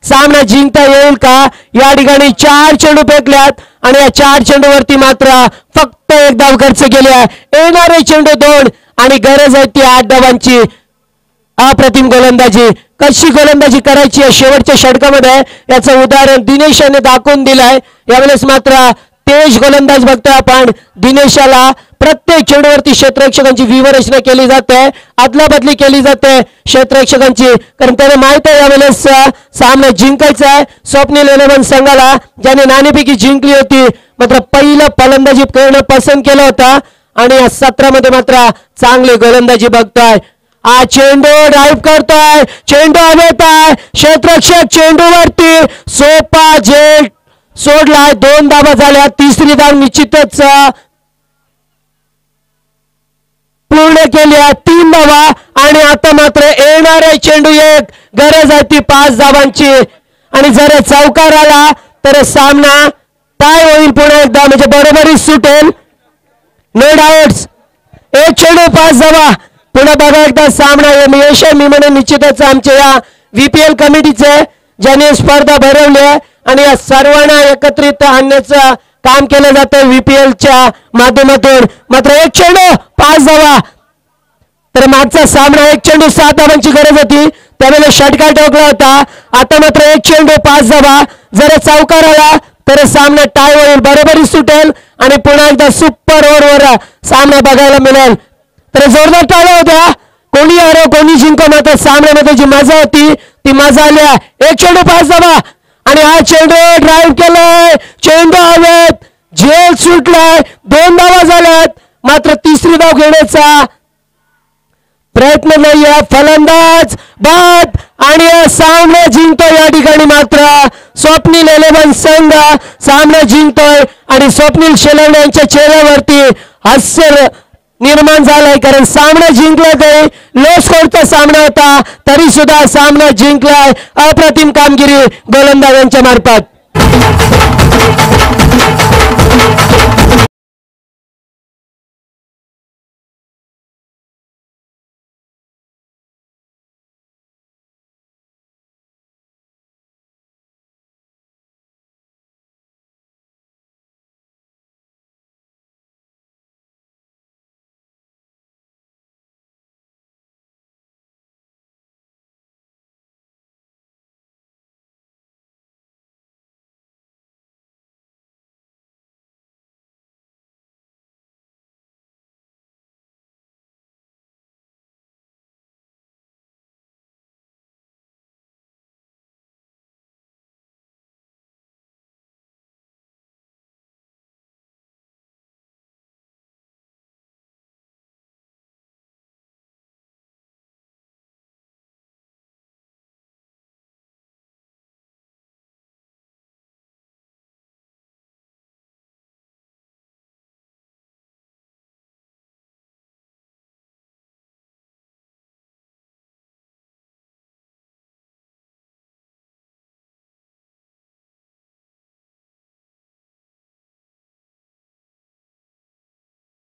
सामना जिंकता येईल का या ठिकाणी 4 चेंडू फेकल्यात आणि या 4 चेंडूवरती मात्र फक्त 1 धाव खर्च केली आहे येणारे चेंडू 2 आणि गरज आहे ती 8 धावांची अप्रतिम गोलंदाजी कशी गोलंदाजी करायची आहे शेवटच्या षटकामध्ये याचं उदाहरण दिनेश याने दाखवून दिलंय यावेळेस मात्र तेज गोलंदाज बघतोय आपण दिनेशाला प्रत्येक चेंडूवरती क्षेत्ररक्षकांची व्यूहरचना केली जाते अदला बदली केली जाते क्षेत्ररक्षकांची कारण त्याला माहित आहे यावेळेस सामना जिंकायचा आहे स्वप्नील 11 संघाला ज्याने नाणेफेकी जिंकली होती मात्र पहिलं फलंदाजी करणं पसंत केलं होतं आणि या 17 मध्ये मात्र चांगली गोलंदाजी बघतोय हा चेंडू ड्राईव्ह करतोय चेंडू हवेत आहे क्षेत्ररक्षक चेंडूवरती सोपा जेट सोडलाय 2 धावा झाल्या तिसरी धाव निश्चितच पूर्ण केली आहे 3 धावा आणि आता मात्र येणारे चेंडू 1 गरज आहे ती 5 धावांची आणि जर चौकार आला तर सामना टाय होईल पुन्हा एकदा म्हणजे बरोबरी सुटेल नो डाऊट्स 1 चेंडू 5 धावा पुन्हा बघा एकदा सामना यश मी म्हणून निश्चितच आमच्या या VPL कमिटीचे ज्याने स्पर्धा भरवली आहे आणि या सर्वांना एकत्रित आणण्याचं काम केलं जातं VPL च्या माध्यमातून मात्र 1 चेंडू 5 धावा तर मागचा सामना 1 चेंडू 7 धावांची गरज होती त्यावेळेला षटकार ठोकला होता आता मात्र 1 चेंडू 5 धावा जर चौकार आला तर सामना टाय होईल बरोबरी सुटेल आणि पुन्हा एकदा सुपर ओव्हरवर सामना बघायला मिळेल तर जोरदार टाळ्या होत्या कोणी हरो कोणी जिंको मात्र सामन्यामध्ये जी मजा होती ती मजा आली 1 चेंडू 5 धावा आणि हा चेंडू ड्राईव्ह केलाय चेंडू हवेत झेल सुटलाय 2 धावा झाल्यात मात्र तिसरी धाव घेण्याचा प्रयत्न नाहीये फलंदाज बाद आणि सामना जिंकतोय या ठिकाणी मात्र स्वप्नील 11 संघ सामना जिंकतोय आणि स्वप्नील शेलावणे यांच्या चेहऱ्यावरती हास्य निर्माण झालाय कारण सामना जिंकला तरी लो स्कोरचा सामना होता तरी सुद्धा सामना जिंकलाय अप्रतिम कामगिरी गोलंदाजांच्या मार्फत